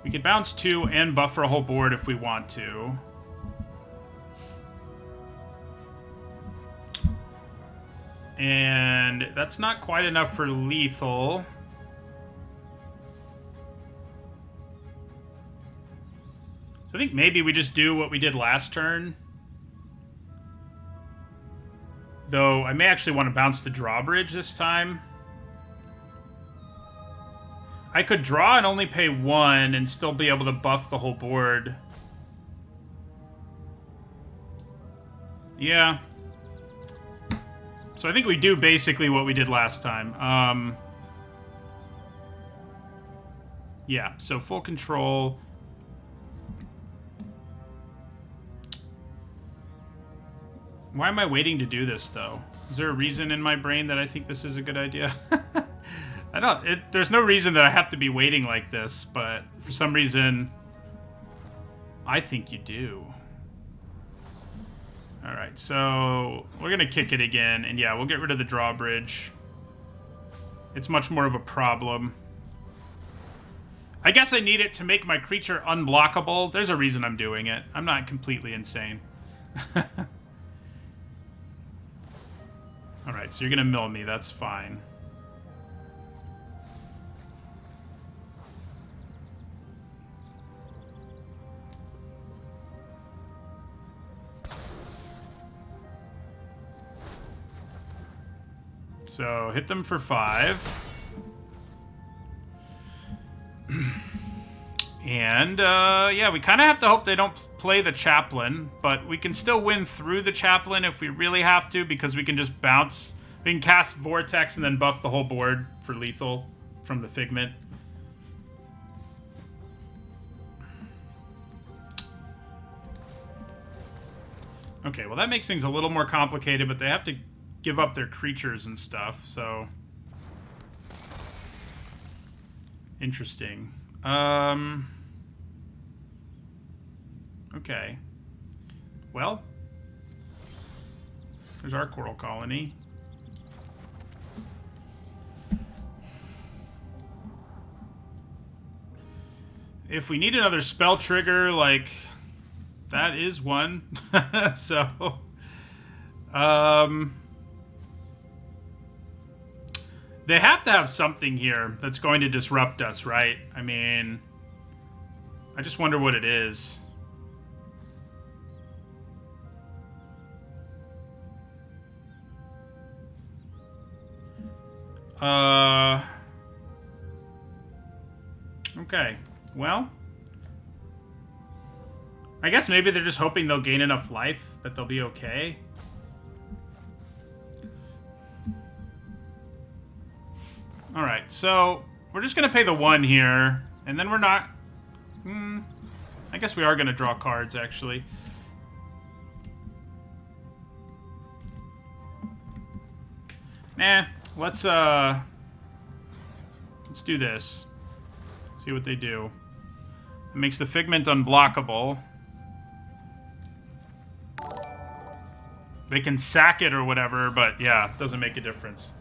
we could bounce 2 and buffer a whole board if we want to. And that's not quite enough for lethal. So I think maybe we just do what we did last turn. Though I may actually want to bounce the drawbridge this time. I could draw and only pay 1 and still be able to buff the whole board. Yeah. So I think we do basically what we did last time. Yeah, so full control. Why am I waiting to do this, though? Is there a reason in my brain that I think this is a good idea? There's no reason that I have to be waiting like this, but for some reason, I think you do. Alright, so we're going to kick it again, and yeah, we'll get rid of the drawbridge. It's much more of a problem. I guess I need it to make my creature unblockable. There's a reason I'm doing it. I'm not completely insane. Alright, so you're going to mill me. That's fine. So, hit them for 5. And, yeah, we kind of have to hope they don't play the Chaplain, but we can still win through the Chaplain if we really have to, because we can just bounce. We can cast Vortex and then buff the whole board for lethal from the Figment. Okay, well, that makes things a little more complicated, but they have to give up their creatures and stuff, so... Interesting. Okay. Well, there's our Coral Colony. If we need another spell trigger, like, that is one. So, They have to have something here that's going to disrupt us, right? I mean, I just wonder what it is. Okay. Well, I guess maybe they're just hoping they'll gain enough life that they'll be okay. Alright, so we're just going to pay the 1 here, and then we're not... I guess we are going to draw cards, actually. Nah, let's do this. See what they do. It makes the Figment unblockable. They can sack it or whatever, but yeah, it doesn't make a difference.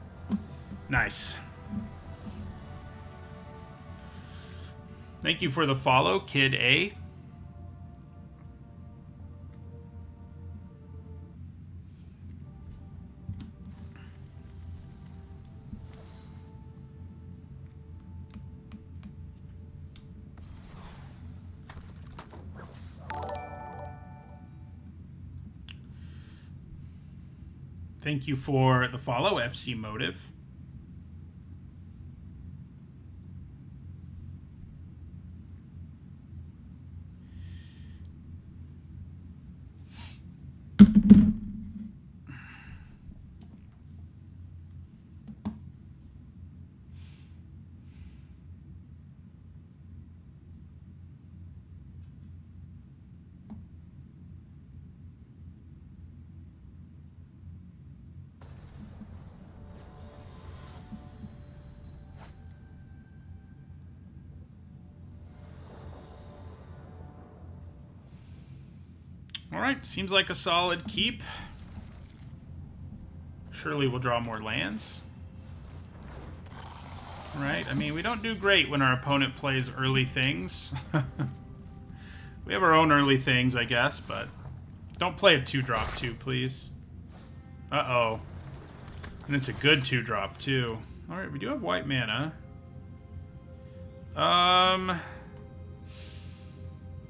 Nice. Thank you for the follow, Kid A. Thank you for the follow, FC Motive. Alright, seems like a solid keep. Surely we'll draw more lands. Right, I mean, we don't do great when our opponent plays early things. We have our own early things, I guess, but don't play a 2-drop too, please. Uh-oh. And it's a good 2-drop too. Alright, we do have white mana.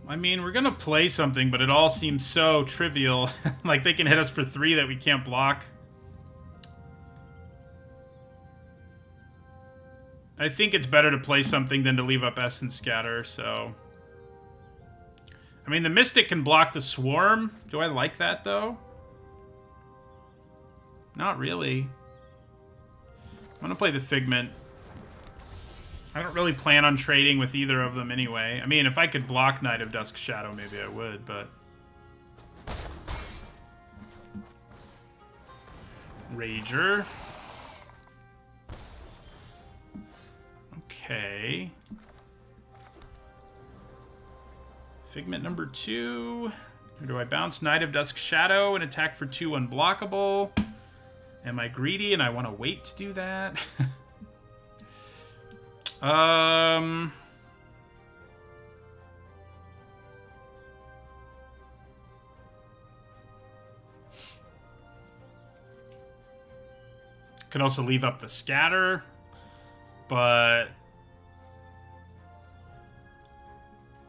I mean, we're gonna play something, but it all seems so trivial. Like, they can hit us for 3 that we can't block. I think it's better to play something than to leave up Essence Scatter, so... I mean, the Mystic can block the Swarm. Do I like that, though? Not really. I'm gonna play the Figment. I don't really plan on trading with either of them anyway. I mean, if I could block Knight of Dusk Shadow, maybe I would, but... Rager. Okay. Figment number 2. Or do I bounce Knight of Dusk Shadow and attack for 2 unblockable? Am I greedy and I want to wait to do that? Could also leave up the scatter, but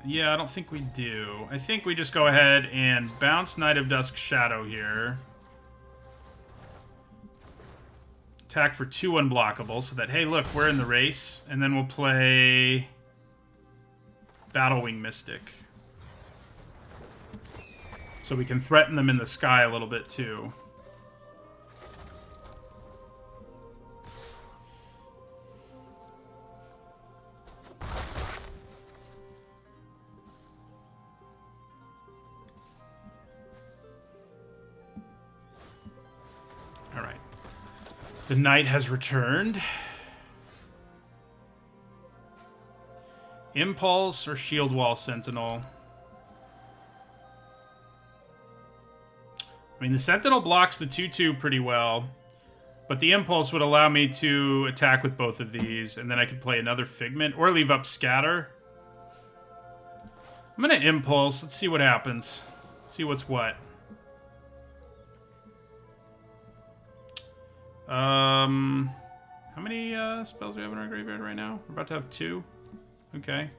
yeah, I don't think we do. I think we just go ahead and bounce Knight of Dusk Shadow here. Attack for 2 unblockable, so that, hey, look, we're in the race. And then we'll play Battlewing Mystic. So we can threaten them in the sky a little bit, too. The knight has returned. Impulse or Shield Wall Sentinel? I mean, the Sentinel blocks the 2/2 pretty well, but the Impulse would allow me to attack with both of these, and then I could play another Figment or leave up Scatter. I'm going to Impulse. Let's see what happens. See what's what. How many spells do we have in our graveyard right now? We're about to have 2. Okay.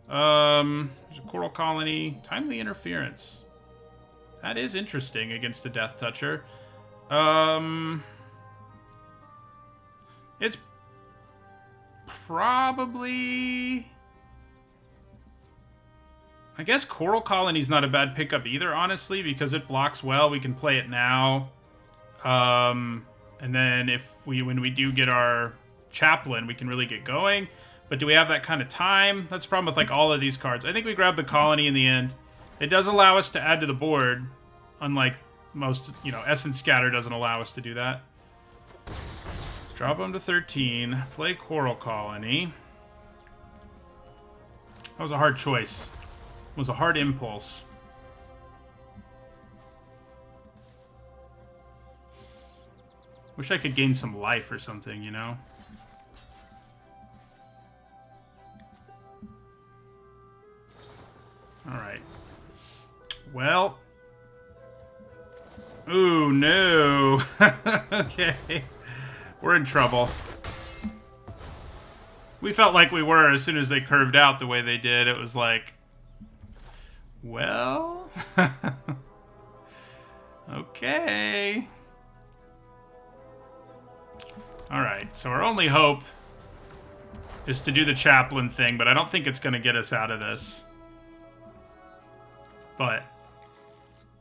There's a Coral Colony. Timely Interference. That is interesting against a Death Toucher. It's probably... I guess Coral Colony's not a bad pickup either, honestly, because it blocks well. We can play it now. And then when we do get our Chaplain, we can really get going. But do we have that kind of time? That's the problem with like all of these cards. I think we grab the Colony in the end. It does allow us to add to the board, unlike most, Essence Scatter doesn't allow us to do that. Drop them to 13. Play Coral Colony. That was a hard choice. It was a hard impulse. Wish I could gain some life or something, Alright. Well. Ooh, no. Okay. We're in trouble. We felt like we were as soon as they curved out the way they did. It was like... Well... Okay. Alright, so our only hope is to do the Chaplain thing, but I don't think it's going to get us out of this. But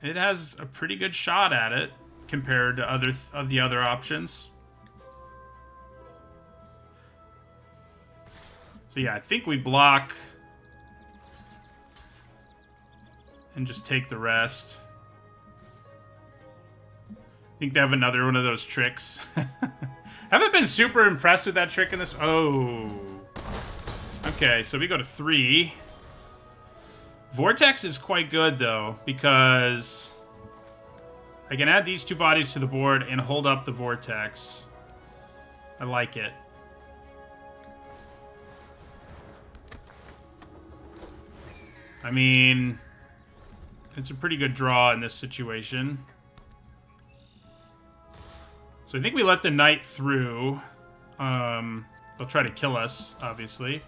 it has a pretty good shot at it compared to the other options. So yeah, I think we block and just take the rest. I think they have another one of those tricks. Haven't been super impressed with that trick in this. Oh. Okay, so we go to 3. Vortex is quite good, though, because I can add these 2 bodies to the board and hold up the Vortex. I like it. I mean, it's a pretty good draw in this situation. So I think we let the Knight through. They'll try to kill us, obviously.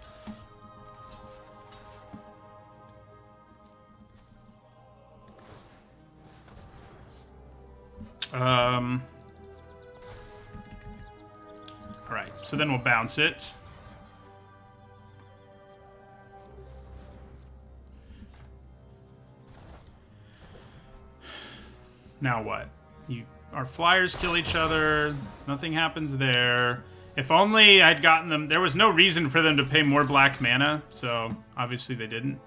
Alright, so then we'll bounce it. Now what? Our flyers kill each other. Nothing happens there. If only I'd gotten them... There was no reason for them to pay more black mana, so obviously they didn't.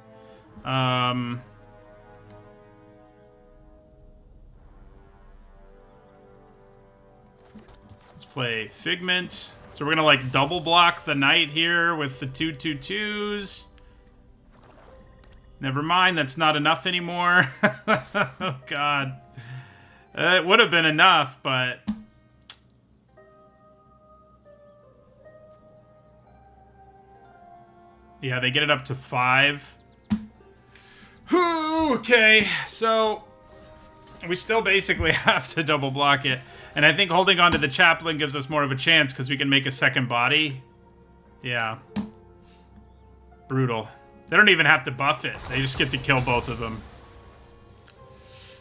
Let's play Figment. So we're going to, double block the Knight here with the 2/2/2s. Never mind, that's not enough anymore. Oh, God. It would have been enough, but... Yeah, they get it up to 5. Okay, so... We still basically have to double block it. And I think holding on to the Chaplain gives us more of a chance, because we can make a second body. Yeah. Brutal. They don't even have to buff it. They just get to kill both of them.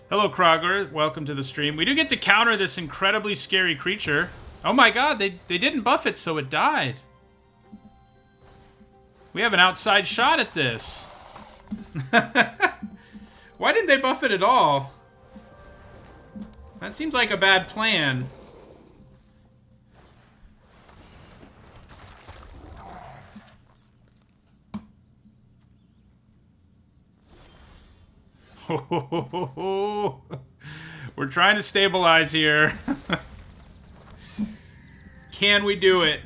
Hello, Kroger. Welcome to the stream. We do get to counter this incredibly scary creature. Oh my god, they didn't buff it, so it died. We have an outside shot at this. Why didn't they buff it at all? That seems like a bad plan. We're trying to stabilize here. Can we do it?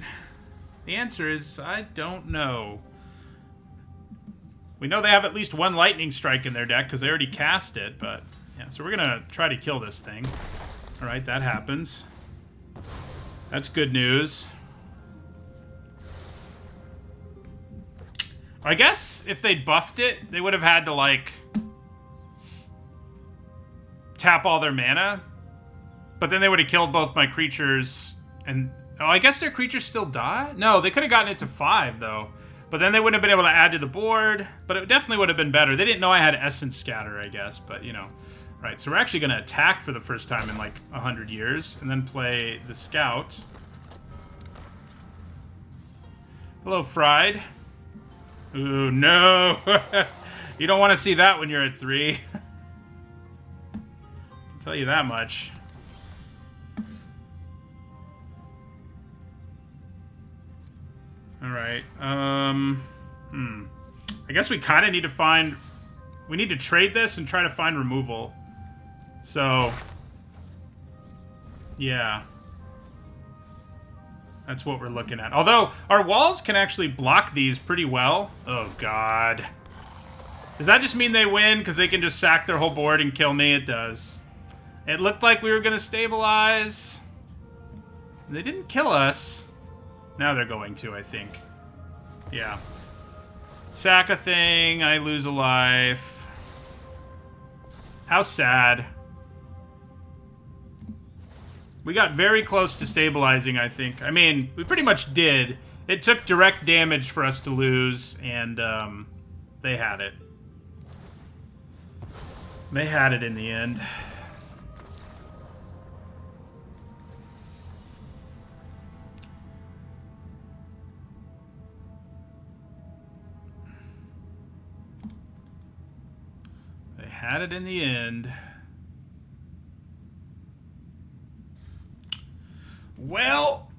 The answer is, I don't know. We know they have at least one Lightning Strike in their deck because they already cast it, but... Yeah, so we're gonna try to kill this thing. Alright, that happens. That's good news. I guess if they'd buffed it, they would have had to, tap all their mana. But then they would have killed both my creatures, and Oh, I guess their creatures still die? No, they could have gotten it to 5, though. But then they wouldn't have been able to add to the board. But it definitely would have been better. They didn't know I had Essence Scatter, I guess. But, you know. Right, so we're actually going to attack for the first time in, like, 100 years. And then play the Scout. Hello, Fried. Ooh, no. You don't want to see that when you're at 3. I'll tell you that much. Alright, I guess we kind of need to find... We need to trade this and try to find removal. So... Yeah. That's what we're looking at. Although, our walls can actually block these pretty well. Oh, God. Does that just mean they win because they can just sack their whole board and kill me? It does. It looked like we were going to stabilize. They didn't kill us. Now they're going to, I think. Yeah. Sack a thing, I lose a life. How sad. We got very close to stabilizing, I think. I mean, we pretty much did. It took direct damage for us to lose, and they had it. They had it in the end. Had it in the end. Well,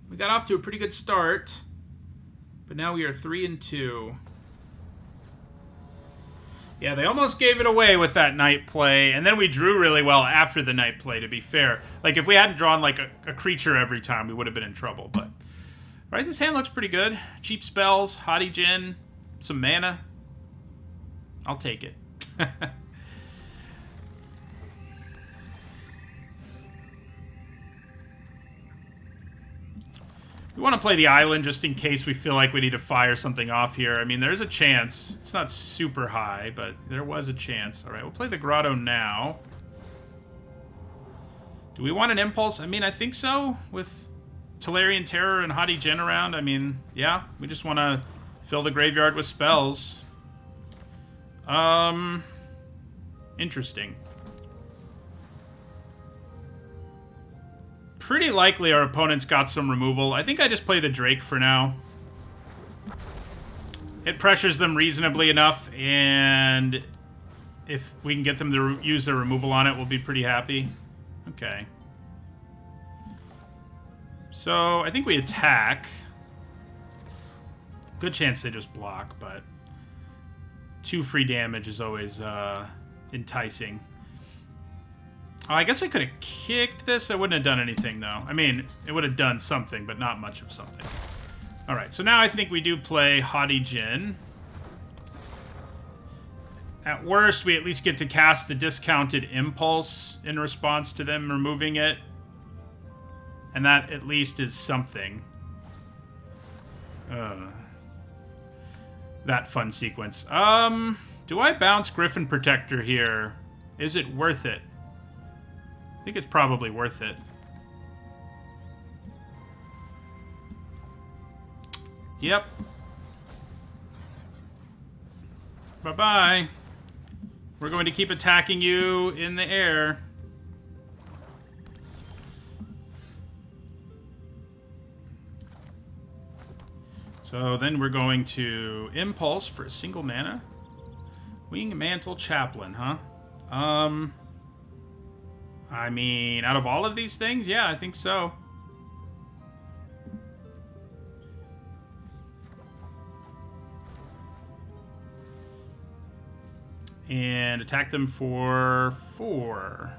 we got off to a pretty good start, but now we are 3-2. Yeah, they almost gave it away with that night play, and then we drew really well after the night play, to be fair. Like, if we hadn't drawn, like, a creature every time, we would have been in trouble, but... Alright, this hand looks pretty good. Cheap spells, Haughty Djinn, some mana. I'll take it. We want to play the island just in case we feel like we need to fire something off here. I mean, there's a chance. It's not super high, but there was a chance. All right, we'll play the grotto now. Do we want an impulse? I mean, I think so. With Tolarian Terror and Haughty Djinn around, I mean, yeah. We just want to fill the graveyard with spells. Interesting. Pretty likely our opponent's got some removal. I think I just play the Drake for now. It pressures them reasonably enough, and if we can get them to use their removal on it, we'll be pretty happy. Okay. So, I think we attack. Good chance they just block, but 2 free damage is always enticing. Oh, I guess I could have kicked this. I wouldn't have done anything, though. I mean, it would have done something, but not much of something. All right, so now I think we do play Haughty Djinn. At worst, we at least get to cast the discounted impulse in response to them removing it. And that at least is something. That fun sequence. Do I bounce Griffin Protector here? Is it worth it? I think it's probably worth it. Yep. Bye-bye. We're going to keep attacking you in the air. So then we're going to Impulse for a single mana. Wing Mantle Chaplain, huh? I mean, out of all of these things, yeah, I think so. And attack them for 4.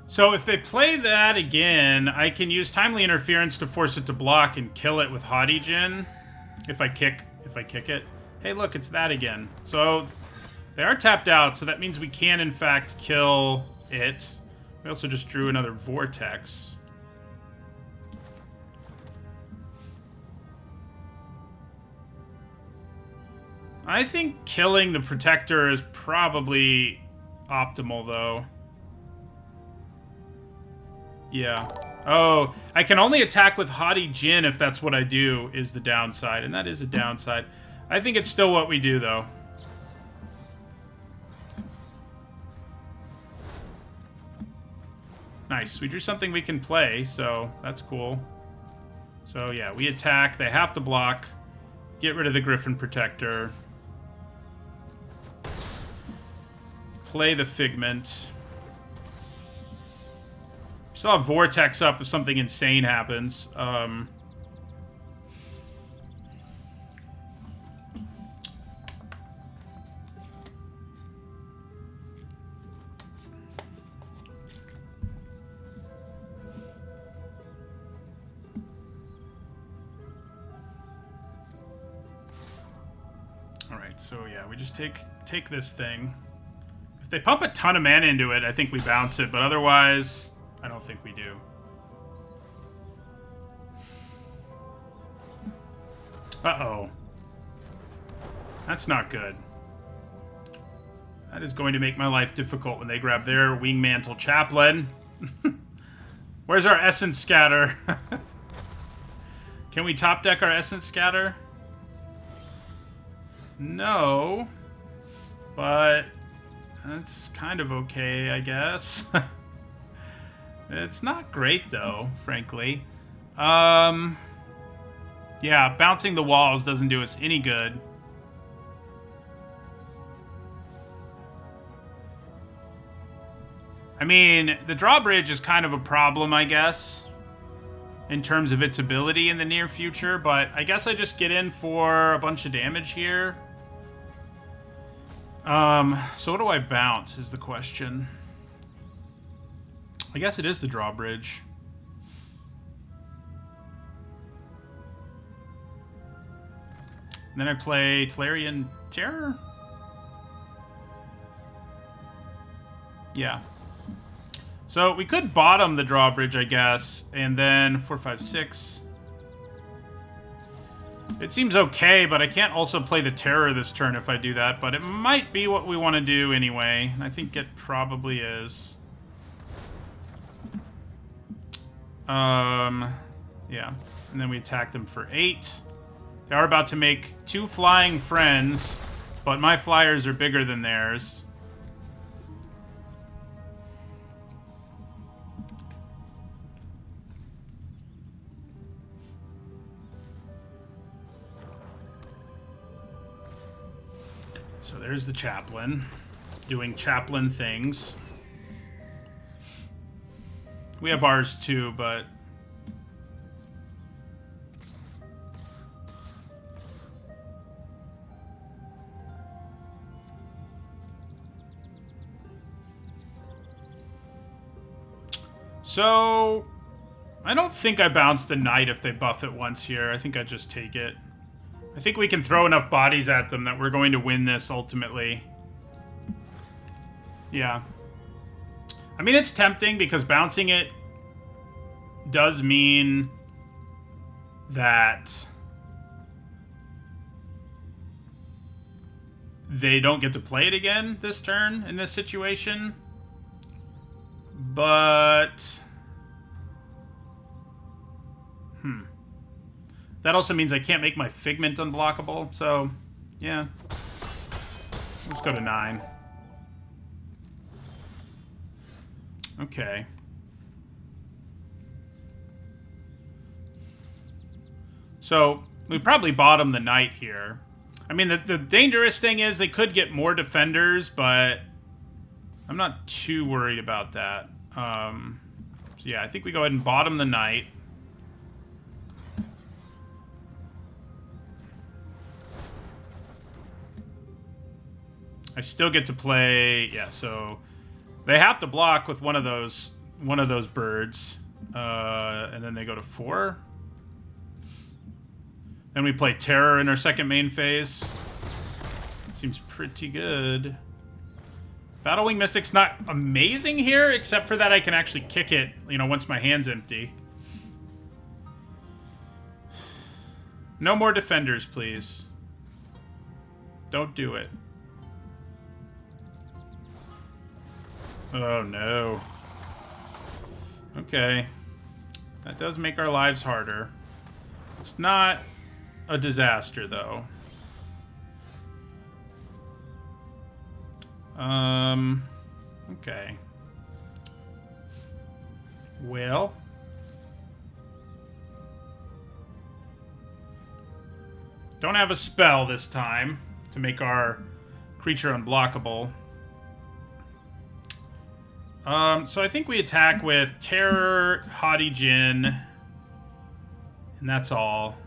So if they play that again, I can use Timely Interference to force it to block and kill it with Haughty Djinn. If I kick it. Hey, look, it's that again. So they are tapped out, so that means we can, in fact, kill it. We also just drew another vortex. I think killing the Protector is probably optimal, though. Yeah. Oh, I can only attack with Haughty Jin if that's what I do, is the downside. And that is a downside. I think it's still what we do, though. Nice. We drew something we can play, so that's cool. So, yeah, we attack. They have to block. Get rid of the Griffin Protector. Play the Figment. Still have Vortex up if something insane happens. Alright, so yeah, we just take this thing. If they pump a ton of mana into it, I think we bounce it, but otherwise, I don't think we do. Uh-oh. That's not good. That is going to make my life difficult when they grab their Wingmantle Chaplain. Where's our Essence Scatter? Can we top deck our Essence Scatter? No. But that's kind of okay, I guess. It's not great, though, frankly. Yeah, bouncing the walls doesn't do us any good. I mean, the drawbridge is kind of a problem, I guess, in terms of its ability in the near future, but I guess I just get in for a bunch of damage here. So what do I bounce is the question. I guess it is the drawbridge. And then I play Tolarian Terror? Yeah. So we could bottom the drawbridge, I guess, and then 4, 5, 6. It seems okay, but I can't also play the Terror this turn if I do that, but it might be what we want to do anyway. I think it probably is. Yeah. And then we attack them for 8. They are about to make 2 flying friends, but my flyers are bigger than theirs. So there's the Chaplain, doing Chaplain things. We have ours too, but... So, I don't think I bounce the Knight if they buff it once here. I think I just take it. I think we can throw enough bodies at them that we're going to win this ultimately. Yeah. I mean, it's tempting because bouncing it does mean that they don't get to play it again this turn in this situation. But... That also means I can't make my Figment unblockable, so, yeah. Let's go to 9. Okay. So, we probably bottom the Knight here. I mean, the dangerous thing is they could get more defenders, but I'm not too worried about that. So, yeah, I think we go ahead and bottom the Knight. I still get to play, yeah, so they have to block with one of those birds. And then they go to 4. Then we play Terror in our second main phase. Seems pretty good. Battlewing Mystic's not amazing here, except for that I can actually kick it, you know, once my hand's empty. No more defenders, please. Don't do it. Oh, no. Okay. That does make our lives harder. It's not a disaster, though. Okay. Well. Don't have a spell this time to make our creature unblockable. So I think we attack with Terror, Haughty Djinn, and that's all.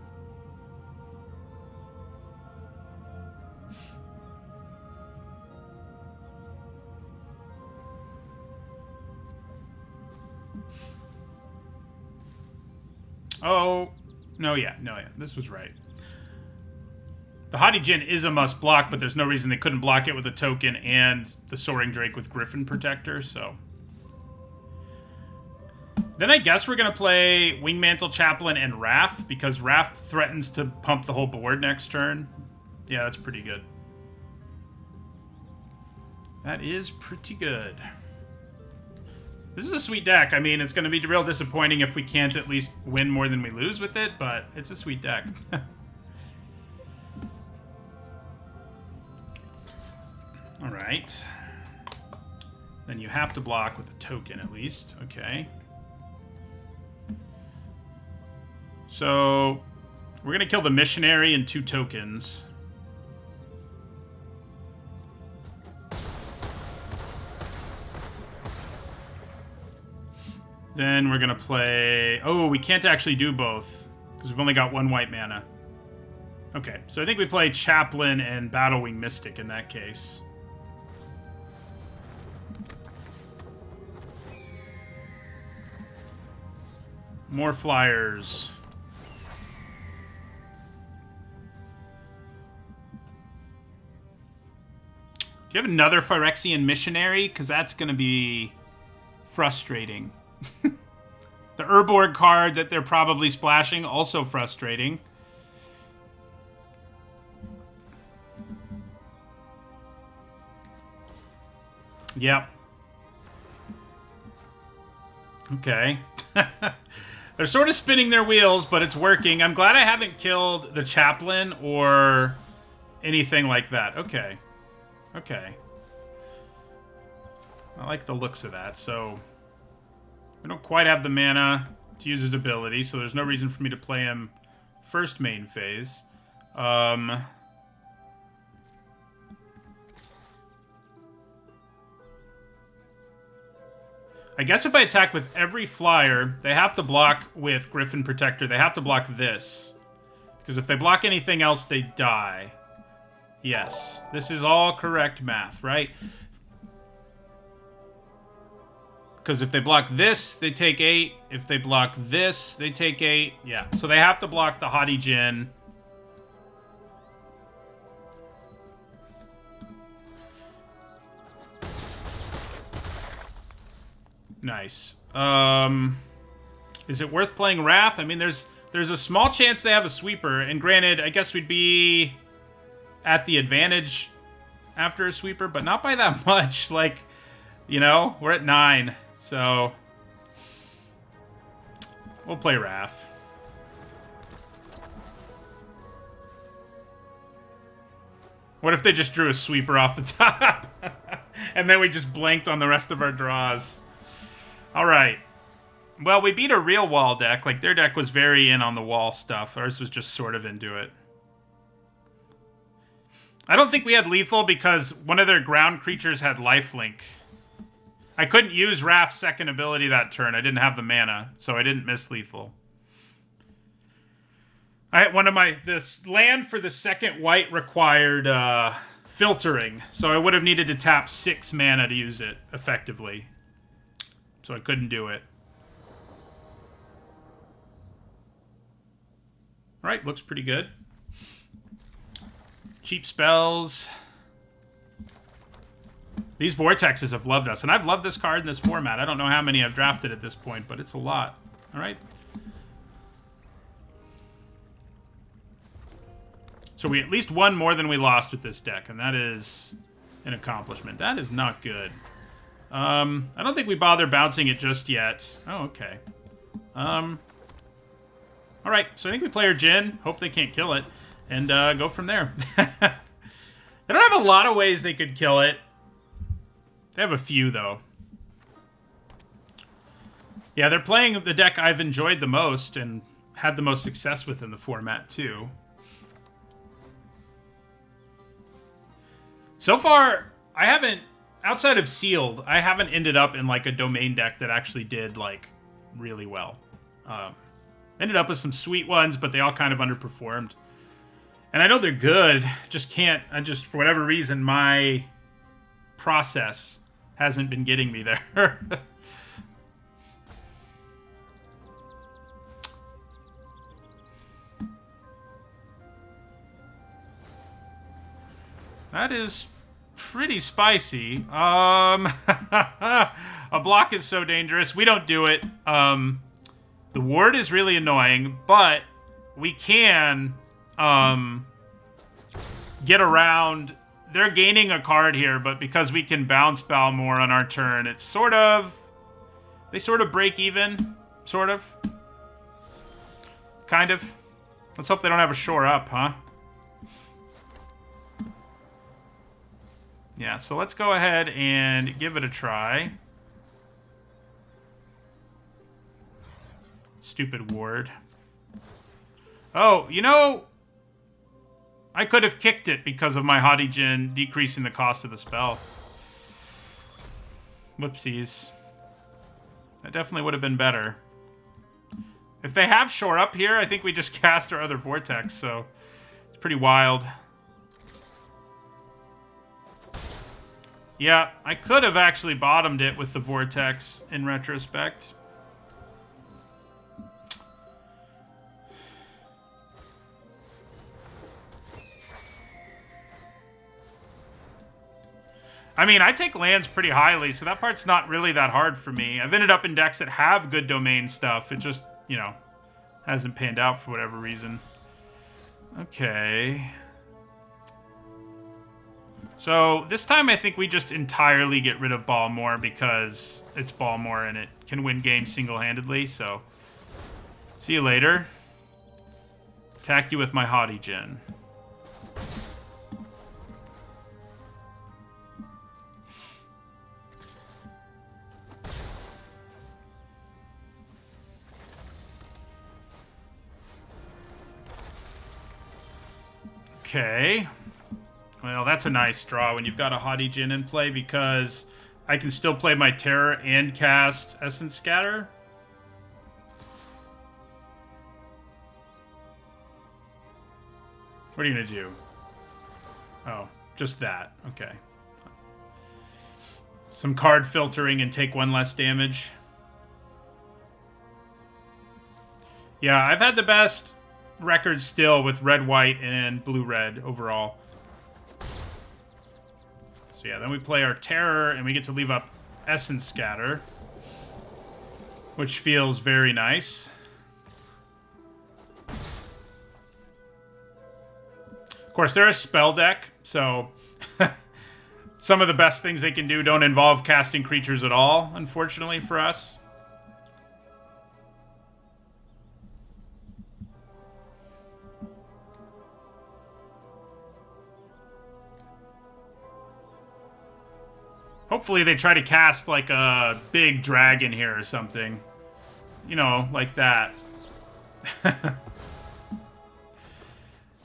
Oh, no, yeah, this was right. The Haughty Djinn is a must block, but there's no reason they couldn't block it with a token and the Soaring Drake with Griffin Protector, so. Then I guess we're going to play Wingmantle Chaplain and Wrath, because Wrath threatens to pump the whole board next turn. Yeah, that's pretty good. That is pretty good. This is a sweet deck. I mean, it's going to be real disappointing if we can't at least win more than we lose with it, but it's a sweet deck. All right. Then you have to block with a token at least. Okay. So we're going to kill the Missionary and 2 tokens. Then we're going to play... Oh, we can't actually do both because we've only got 1 white mana. Okay, so I think we play Chaplain and Battlewing Mystic in that case. More flyers. Do you have another Phyrexian Missionary? Because that's going to be frustrating. The Urborg card that they're probably splashing, also frustrating. Yep. Okay. They're sort of spinning their wheels, but it's working. I'm glad I haven't killed the Chaplain or anything like that. Okay. Okay. I like the looks of that, so... I don't quite have the mana to use his ability, so there's no reason for me to play him first main phase. I guess if I attack with every flyer, they have to block with Griffin Protector. They have to block this. Because if they block anything else, they die. Yes. This is all correct math, right? Because if they block this, they take 8. If they block this, they take 8. Yeah, so they have to block the Haughty Djinn. Nice. Is it worth playing Wrath? I mean, there's a small chance they have a sweeper, and granted, I guess we'd be at the advantage after a sweeper, but not by that much. Like, you know, we're at 9. So, we'll play Wrath. What if they just drew a sweeper off the top? And then we just blanked on the rest of our draws. Alright. Well, we beat a real wall deck. Like, their deck was very in on the wall stuff. Ours was just sort of into it. I don't think we had lethal because one of their ground creatures had lifelink. I couldn't use Wrath's second ability that turn. I didn't have the mana, so I didn't miss lethal. This land for the second white required filtering, so I would have needed to tap 6 mana to use it effectively. So I couldn't do it. Alright, looks pretty good. Cheap spells. These Vortexes have loved us, and I've loved this card in this format. I don't know how many I've drafted at this point, but it's a lot. All right. So we at least won more than we lost with this deck, and that is an accomplishment. That is not good. I don't think we bother bouncing it just yet. Oh, okay. All right, so I think we play our Jhin, hope they can't kill it, and go from there. They don't have a lot of ways they could kill it. They have a few, though. Yeah, they're playing the deck I've enjoyed the most and had the most success with in the format, too. So far, I haven't, outside of Sealed, I haven't ended up in, like, a domain deck that actually did, like, really well. Ended up with some sweet ones, but they all kind of underperformed. And I know they're good, just can't, for whatever reason, my process hasn't been getting me there. That is pretty spicy. A block is so dangerous. We don't do it. The ward is really annoying, but we can get around. They're gaining a card here, but because we can bounce Balmor on our turn, it's sort of... They sort of break even. Sort of. Kind of. Let's hope they don't have a shore up, huh? Yeah, so let's go ahead and give it a try. Stupid ward. Oh, you know... I could have kicked it because of my Haughty Djinn decreasing the cost of the spell. Whoopsies. That definitely would have been better. If they have shore up here, I think we just cast our other Vortex, so it's pretty wild. Yeah, I could have actually bottomed it with the Vortex in retrospect. I mean, I take lands pretty highly, so that part's not really that hard for me. I've ended up in decks that have good domain stuff. It just, you know, hasn't panned out for whatever reason. Okay. So this time I think we just entirely get rid of Balmor because it's Balmor and it can win games single-handedly, so... See you later. Attack you with my Haughty Djinn. Okay. Well, that's a nice draw when you've got a Haughty Djinn in play because I can still play my Terror and cast Essence Scatter. What are you going to do? Oh, just that. Okay. Some card filtering and take one less damage. Yeah, I've had the best record still with red-white and blue-red overall. So yeah, then we play our Terror, and we get to leave up Essence Scatter, which feels very nice. Of course, they're a spell deck, so some of the best things they can do don't involve casting creatures at all, unfortunately for us. Hopefully they try to cast, like, a big dragon here or something. You know, like that.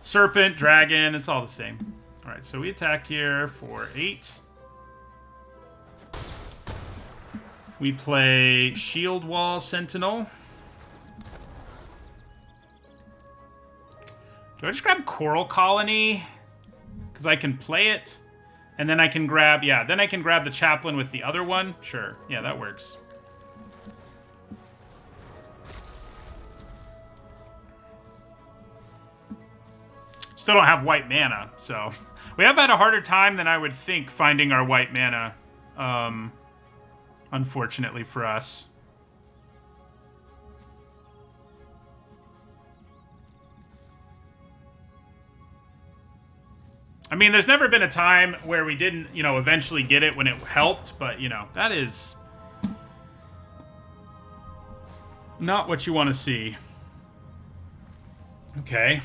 Serpent, dragon, it's all the same. Alright, so we attack here for 8. We play Shield Wall Sentinel. Do I just grab Coral Colony? Because I can play it. And then I can grab, yeah, then I can grab the Chaplain with the other one. Sure, yeah, that works. Still don't have white mana, so... We have had a harder time than I would think finding our white mana unfortunately for us. I mean, there's never been a time where we didn't, you know, eventually get it when it helped, but, you know, that is not what you want to see. Okay.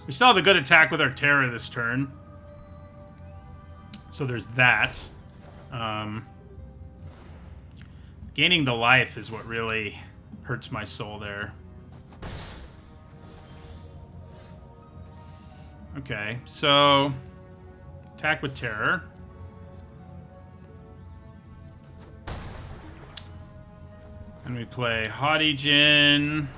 We still have a good attack with our Terror this turn. So there's that. Gaining the life is what really hurts my soul there. Okay, so attack with Terror. And we play Haughty Djinn.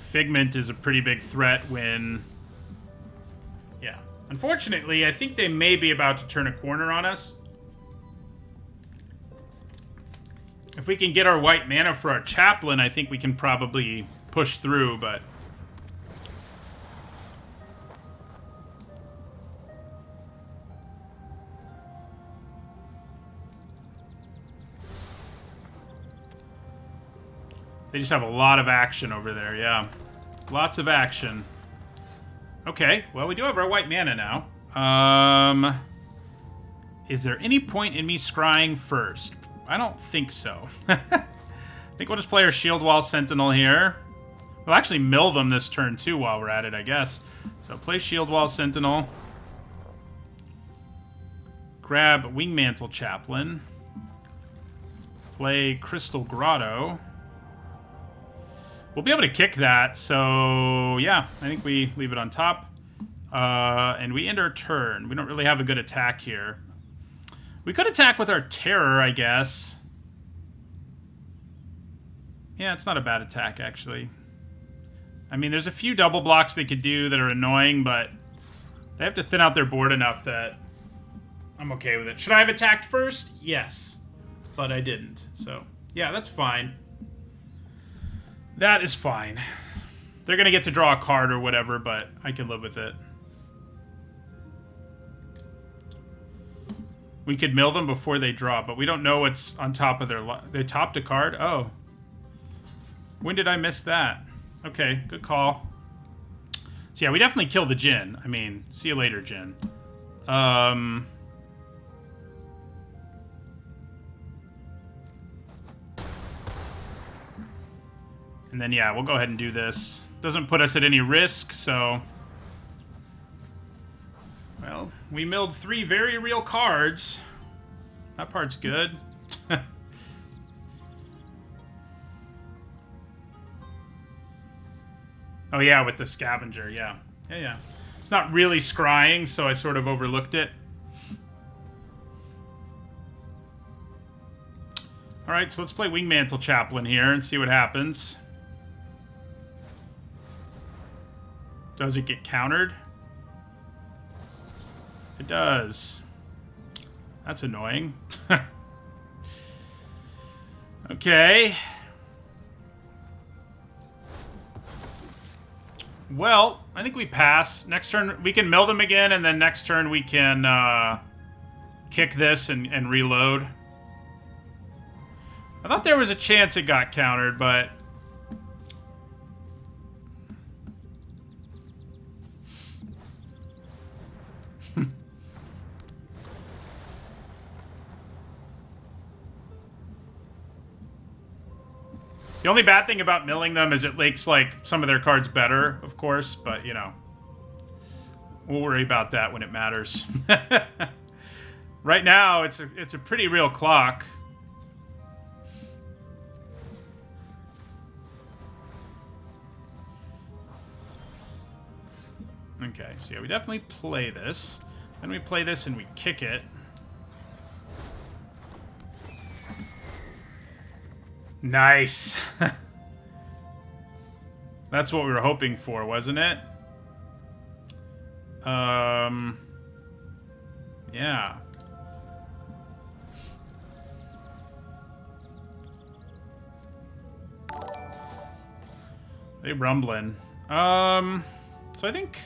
Figment is a pretty big threat when... Yeah. Unfortunately, I think they may be about to turn a corner on us. If we can get our white mana for our Chaplain, I think we can probably push through, but... They just have a lot of action over there, yeah. Lots of action. Okay, well, we do have our white mana now. Is there any point in me scrying first? I don't think so. I think we'll just play our Shield Wall Sentinel here. We'll actually mill them this turn, too, while we're at it, I guess. So play Shield Wall Sentinel. Grab Wingmantle Chaplain. Play Crystal Grotto. We'll be able to kick that, so yeah, I think we leave it on top. And we end our turn. We don't really have a good attack here. We could attack with our Terror, I guess. Yeah, it's not a bad attack, actually. I mean, there's a few double blocks they could do that are annoying, but they have to thin out their board enough that I'm okay with it. Should I have attacked first? Yes, but I didn't. So, yeah, that's fine. That is fine. They're going to get to draw a card or whatever, but I can live with it. We could mill them before they draw, but we don't know what's on top of their... They topped a card? Oh. When did I miss that? Okay, good call. So yeah, we definitely kill the Djinn. I mean, see you later, Djinn. And then, yeah, we'll go ahead and do this. Doesn't put us at any risk, so... Well, we milled 3 very real cards. That part's good. Oh, yeah, with the Scavenger, yeah. Yeah. It's not really scrying, so I sort of overlooked it. Alright, so let's play Wingmantle Chaplain here and see what happens. Does it get countered? It does. That's annoying. Okay. Well, I think we pass. Next turn, we can mill them again, and then next turn we can kick this and reload. I thought there was a chance it got countered, but... The only bad thing about milling them is it makes, like, some of their cards better, of course, but, you know. We'll worry about that when it matters. Right now, it's a pretty real clock. Okay, so yeah, we definitely play this. Then we play this and we kick it. Nice. That's what we were hoping for, wasn't it? Yeah. They rumbling. So I think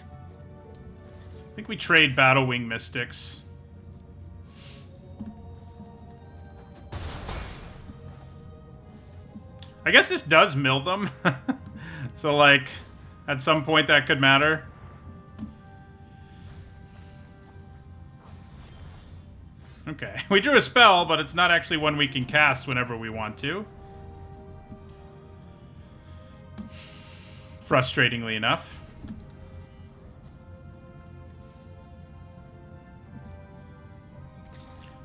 I think we trade Battle Wing Mystics. I guess this does mill them. So, like, at some point that could matter. Okay, we drew a spell, but it's not actually one we can cast whenever we want to. Frustratingly enough.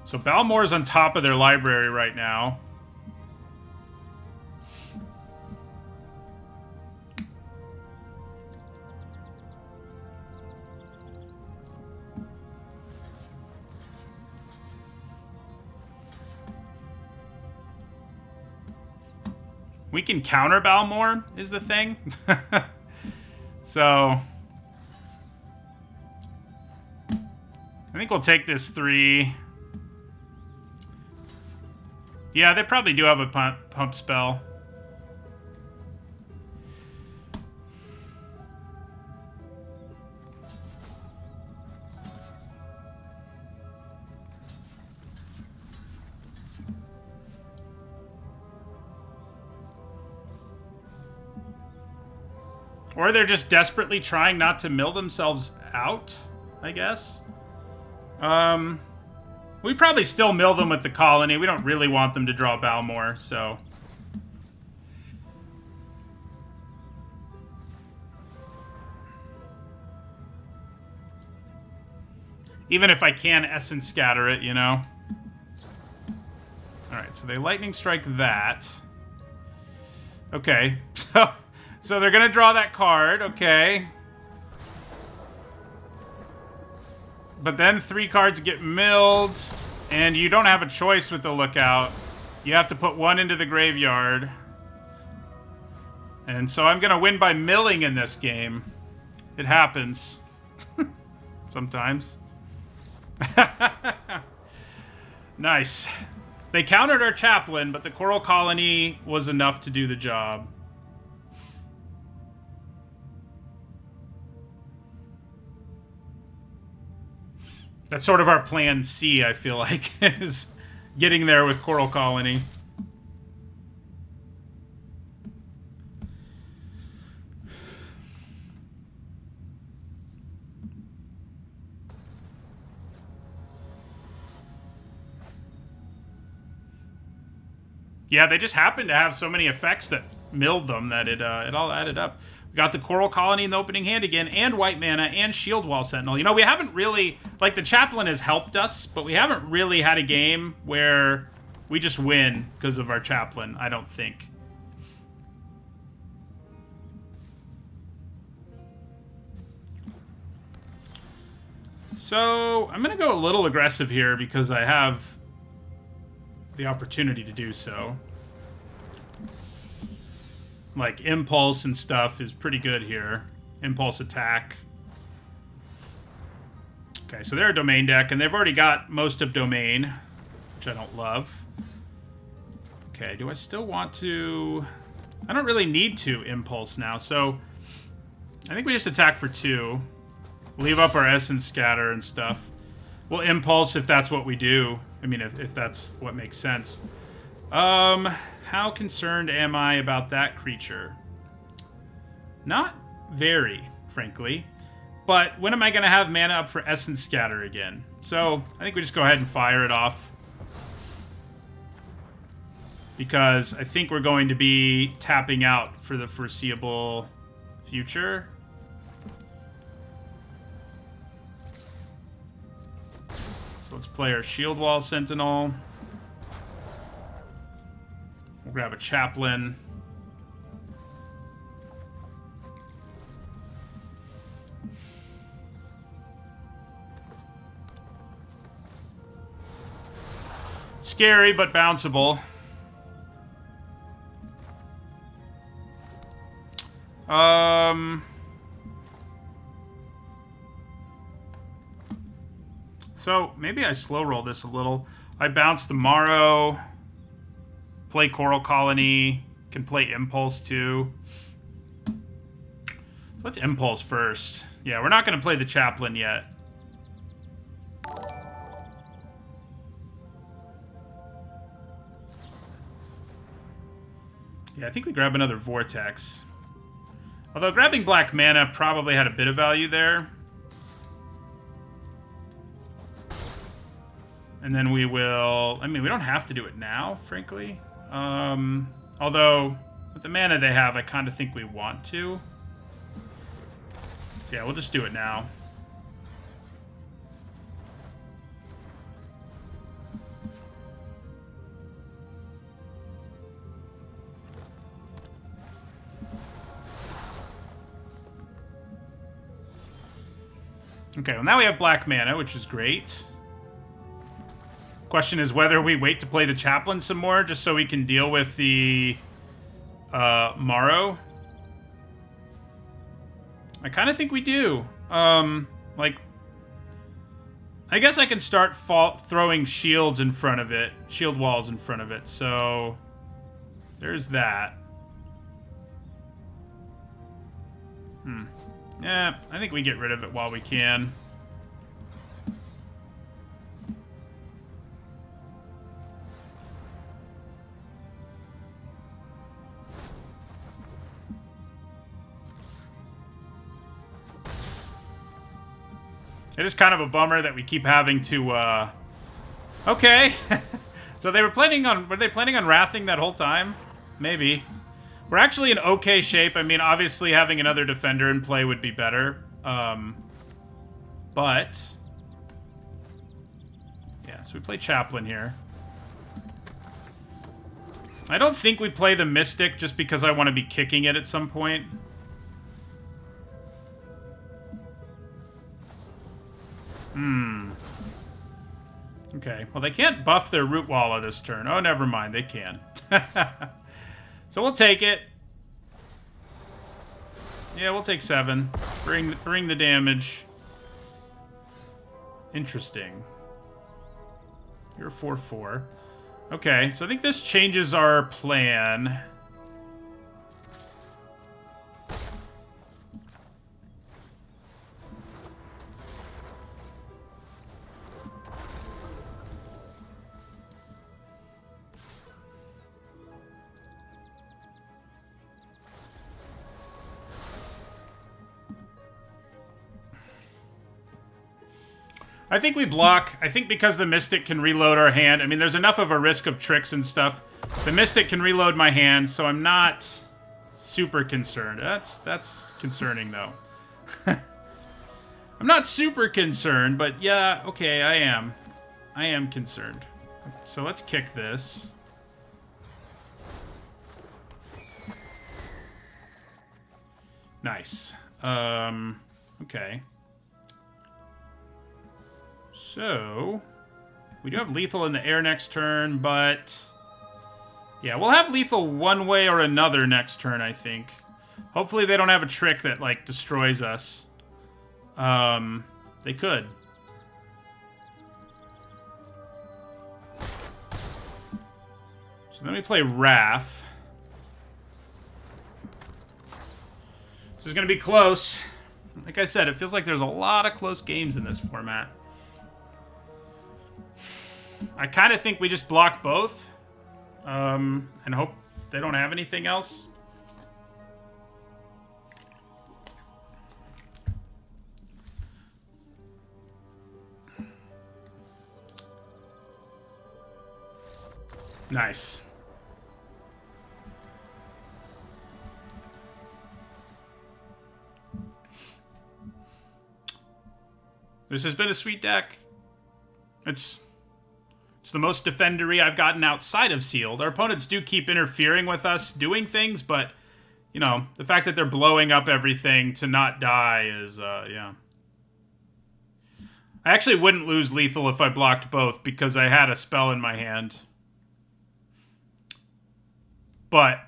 So Balmore's on top of their library right now. We can counter Balmore, is the thing. So, I think we'll take this 3. Yeah, they probably do have a pump spell. Or they're just desperately trying not to mill themselves out, I guess. We probably still mill them with the colony. We don't really want them to draw Balmore, so... Even if I can Essence Scatter it, you know? Alright, so they Lightning Strike that. Okay, so they're gonna draw that card, okay. But then 3 cards get milled, and you don't have a choice with the Lookout. You have to put 1 into the graveyard. And so I'm gonna win by milling in this game. It happens. Sometimes. Nice. They countered our Chaplain, but the Coral Colony was enough to do the job. That's sort of our plan C, I feel like, is getting there with Coral Colony. Yeah, they just happened to have so many effects that milled them that it all added up. We got the Coral Colony in the opening hand again, and White Mana, and Shield Wall Sentinel. You know, we haven't really... Like, the Chaplain has helped us, but we haven't really had a game where we just win because of our Chaplain, I don't think. So, I'm going to go a little aggressive here because I have the opportunity to do so. Like, Impulse and stuff is pretty good here. Impulse attack. Okay, so they're a Domain deck, and they've already got most of Domain, which I don't love. Okay, do I still want to... I don't really need to Impulse now, so... I think we just attack for 2. Leave up our Essence Scatter and stuff. We'll Impulse if that's what we do. I mean, if that's what makes sense. How concerned am I about that creature? Not very, frankly. But when am I going to have mana up for Essence Scatter again? So, I think we just go ahead and fire it off. Because I think we're going to be tapping out for the foreseeable future. So let's play our Shield Wall Sentinel. We'll grab a Chaplain. Scary, but bounceable. So maybe I slow roll this a little. I bounce the Morrow, play Coral Colony, can play Impulse too. So let's Impulse first. Yeah, we're not going to play the Chaplain yet. Yeah, I think we grab another Vortex. Although grabbing black mana probably had a bit of value there. And then we will... I mean, we don't have to do it now, frankly. Although, with the mana they have, I kind of think we want to. So yeah, we'll just do it now. Okay, well now we have black mana, which is great. Question is whether we wait to play the Chaplain some more, just so we can deal with the Morrow. I kind of think we do. Like, I guess I can start throwing shields in front of it, shield walls in front of it, so there's that. Yeah, I think we get rid of it while we can. It is kind of a bummer that we keep having to, Okay. So they were planning on... Were they planning on wrathing that whole time? Maybe. We're actually in okay shape. I mean, obviously having another defender in play would be better. But... Yeah, so we play Chaplain here. I don't think we play the Mystic just because I want to be kicking it at some point. Okay, well they can't buff their Root Walla this turn. Oh, never mind, they can. So we'll take it. Yeah, we'll take 7. Bring the damage. Interesting. You're 4/4. Okay, so I think this changes our plan. I think we block. I think because the Mystic can reload our hand. I mean, there's enough of a risk of tricks and stuff. The Mystic can reload my hand, so I'm not super concerned. That's concerning, though. I'm not super concerned, but yeah, okay, I am. I am concerned. So let's kick this. Nice. Okay. So, we do have lethal in the air next turn, but... Yeah, we'll have lethal one way or another next turn, I think. Hopefully they don't have a trick that, like, destroys us. They could. So then we play Wrath. This is going to be close. Like I said, it feels like there's a lot of close games in this format. I kind of think we just block both. And hope they don't have anything else. Nice. This has been a sweet deck. It's the most defendery I've gotten outside of Sealed. Our opponents do keep interfering with us doing things, but, you know, the fact that they're blowing up everything to not die is, yeah. I actually wouldn't lose lethal if I blocked both, because I had a spell in my hand. But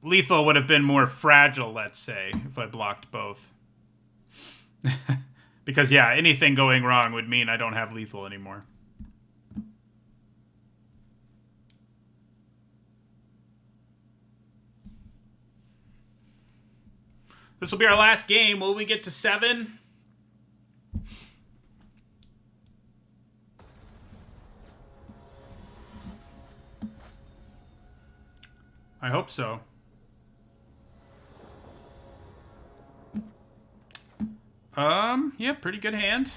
lethal would have been more fragile, let's say, if I blocked both. Because, yeah, anything going wrong would mean I don't have lethal anymore. This will be our last game. Will we get to 7? I hope so. Yeah, pretty good hand.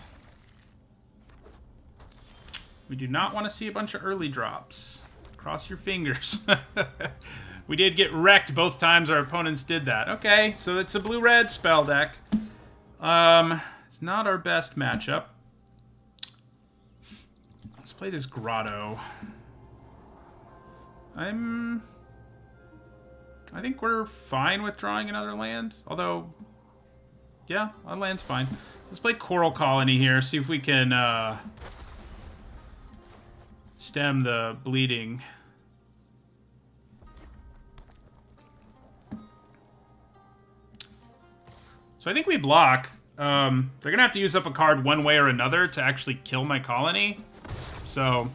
We do not want to see a bunch of early drops. Cross your fingers. We did get wrecked both times our opponents did that. Okay, so it's a blue-red spell deck. It's not our best matchup. Let's play this Grotto. I think we're fine with drawing another land. Although, yeah, our land's fine. Let's play Coral Colony here. See if we can stem the bleeding. So I think we block. They're going to have to use up a card one way or another to actually kill my colony. So...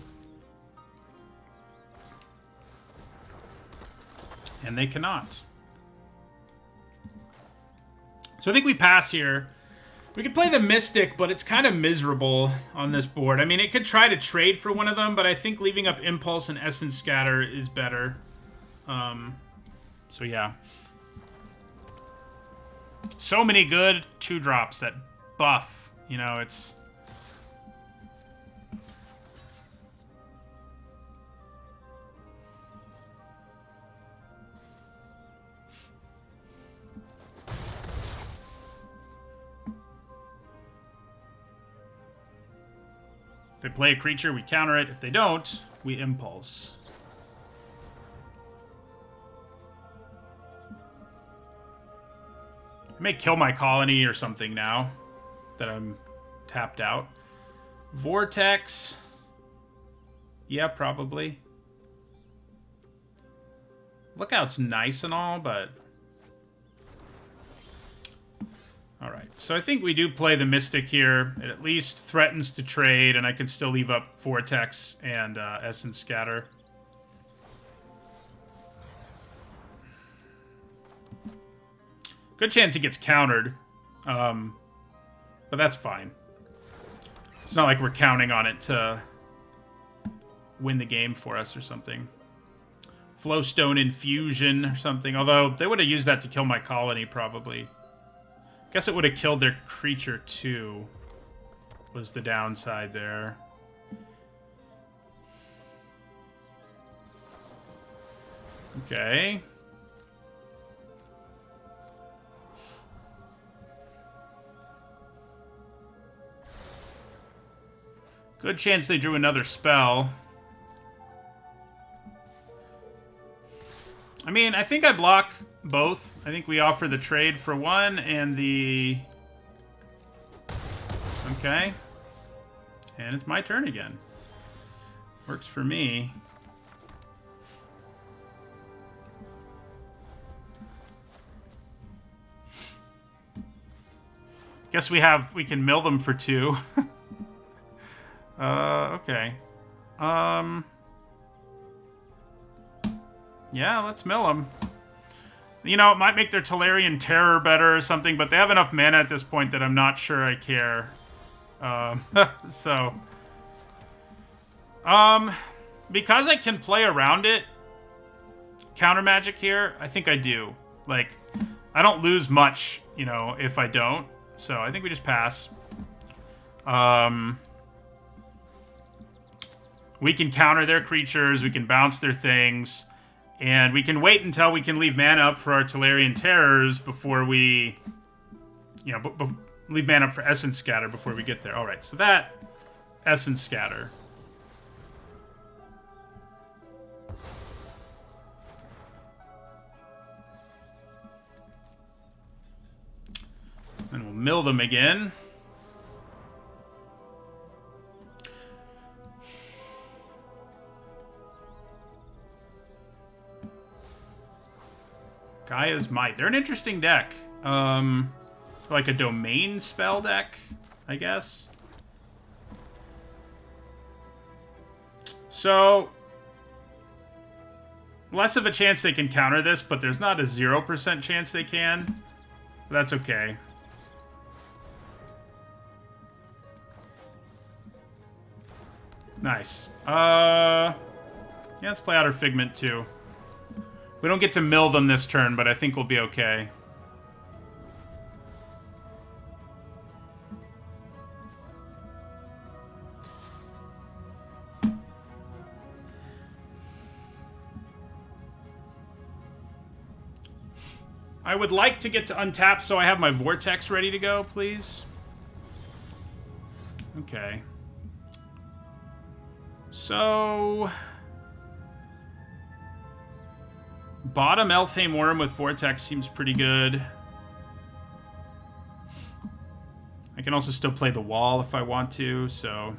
and they cannot. So I think we pass here. We could play the Mystic, but it's kind of miserable on this board. I mean, it could try to trade for one of them, but I think leaving up Impulse and Essence Scatter is better. So yeah. So many good 2-drops that buff. You know, it's... If they play a creature, we counter it. If they don't, we Impulse. I may kill my colony or something now that I'm tapped out. Vortex. Yeah, probably. Lookout's nice and all, but... Alright, so I think we do play the Mystic here. It at least threatens to trade, and I can still leave up Vortex and Essence Scatter. Good chance he gets countered, but that's fine. It's not like we're counting on it to win the game for us or something. Flowstone Infusion or something, although they would have used that to kill my colony probably. Guess it would have killed their creature too, was the downside there. Okay. Good chance they drew another spell. I mean, I think I block both. I think we offer the trade for one and the... Okay. And it's my turn again. Works for me. Guess we can mill them for 2. Okay. Yeah, let's mill them. You know, it might make their Tolarian Terror better or something, but they have enough mana at this point that I'm not sure I care. So... because I can play around it, counter magic here, I think I do. Like, I don't lose much, you know, if I don't. So I think we just pass. We can counter their creatures, we can bounce their things, and we can wait until we can leave mana up for our Tolarian Terrors before we, you know, leave mana up for Essence Scatter before we get there. All right, so that Essence Scatter. And we'll mill them again. Gaia's Might. They're an interesting deck. Like a domain spell deck, I guess. So, less of a chance they can counter this, but there's not a 0% chance they can. But that's okay. Nice. Yeah, let's play out our Figment too. We don't get to mill them this turn, but I think we'll be okay. I would like to get to untap so I have my Vortex ready to go, please. Okay. So... bottom Elfhame Worm with Vortex seems pretty good. I can also still play the wall if I want to, so...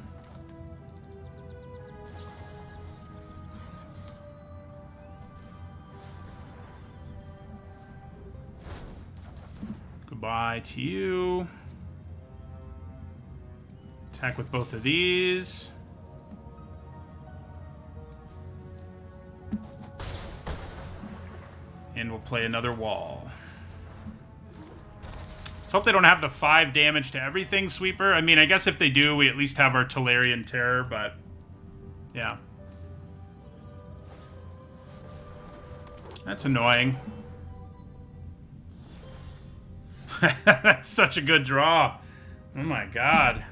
goodbye to you. Attack with both of these. And we'll play another wall. Let's hope they don't have the 5 damage to everything sweeper. I mean, I guess if they do, we at least have our Tolarian Terror, but... yeah. That's annoying. That's such a good draw. Oh my god.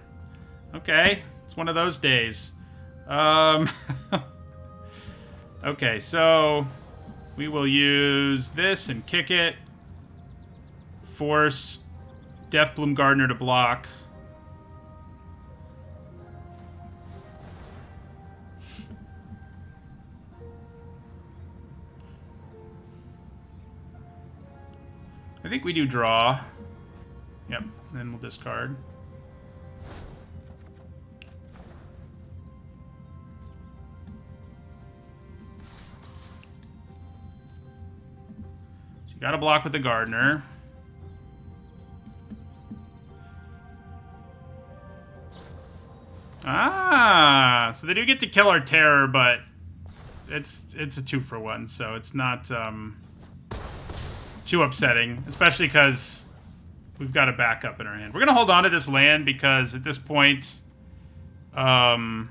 Okay, it's one of those days. Okay, so we will use this and kick it. Force Deathbloom Gardener to block. I think we do draw. Yep, then we'll discard. So you gotta block with the Gardener. Ah, so they do get to kill our Terror, but it's a 2-for-1, so it's not too upsetting, especially because we've got a backup in our hand. We're going to hold on to this land because at this point, the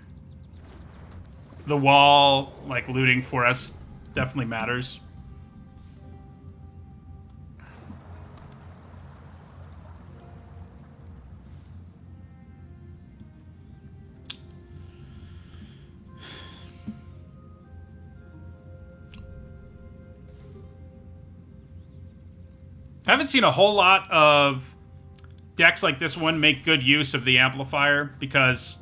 wall, like, looting for us definitely matters. I haven't seen a whole lot of decks like this one make good use of the Amplifier because,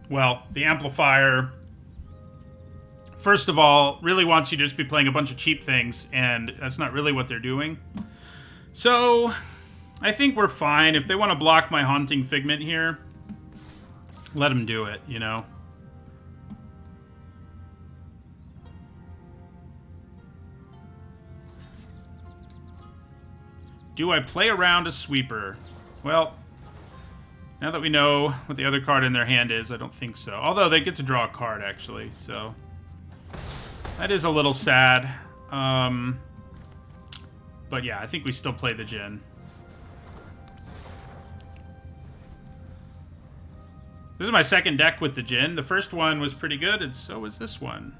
well, the Amplifier, first of all, really wants you to just be playing a bunch of cheap things, and that's not really what they're doing. So, I think we're fine. If they want to block my Haunting Figment here, let them do it, you know? Do I play around a sweeper? Well, now that we know what the other card in their hand is, I don't think so. Although they get to draw a card, actually, so... that is a little sad. But yeah, I think we still play the Djinn. This is my second deck with the Djinn. The first one was pretty good, and so was this one.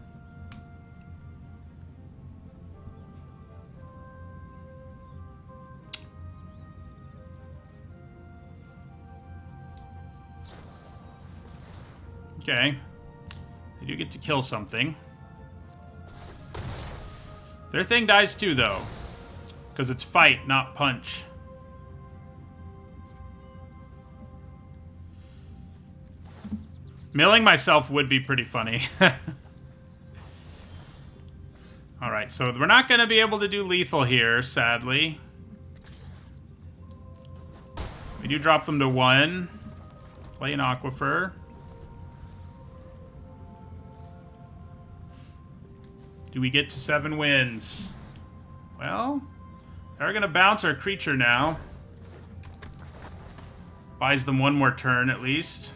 Okay. They do get to kill something. Their thing dies too, though. Because it's fight, not punch. Milling myself would be pretty funny. Alright, so we're not going to be able to do lethal here, sadly. We do drop them to 1. Play an Aquifer. Do we get to 7 wins? Well, they're going to bounce our creature now. Buys them one more turn, at least.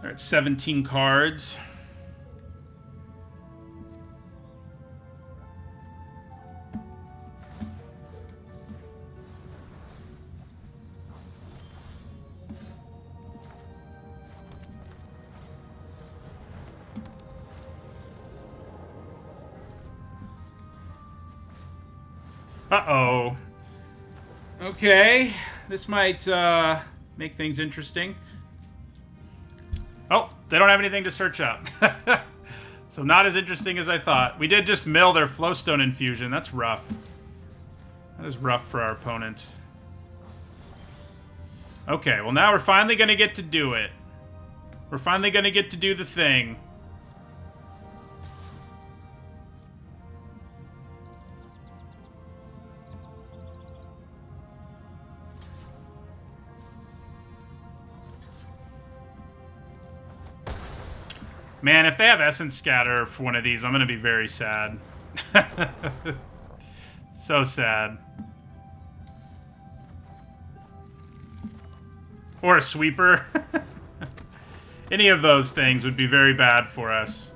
All right, 17 cards. Uh-oh. Okay, this might make things interesting. Oh, they don't have anything to search up. So not as interesting as I thought. We did just mill their Flowstone Infusion. That's rough. That is rough for our opponent. Okay, well now we're finally going to get to do it. We're finally going to get to do the thing. Man, if they have Essence Scatter for one of these, I'm going to be very sad. So sad. Or a Sweeper. Any of those things would be very bad for us.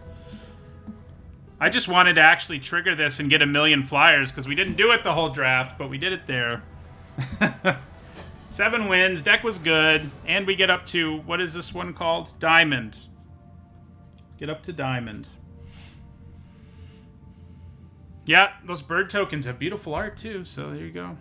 I just wanted to actually trigger this and get 1,000,000 flyers, because we didn't do it the whole draft, but we did it there. 7 wins, deck was good, and we get up to, what is this one called? Diamond. Get up to Diamond. Yeah, those bird tokens have beautiful art too, so there you go.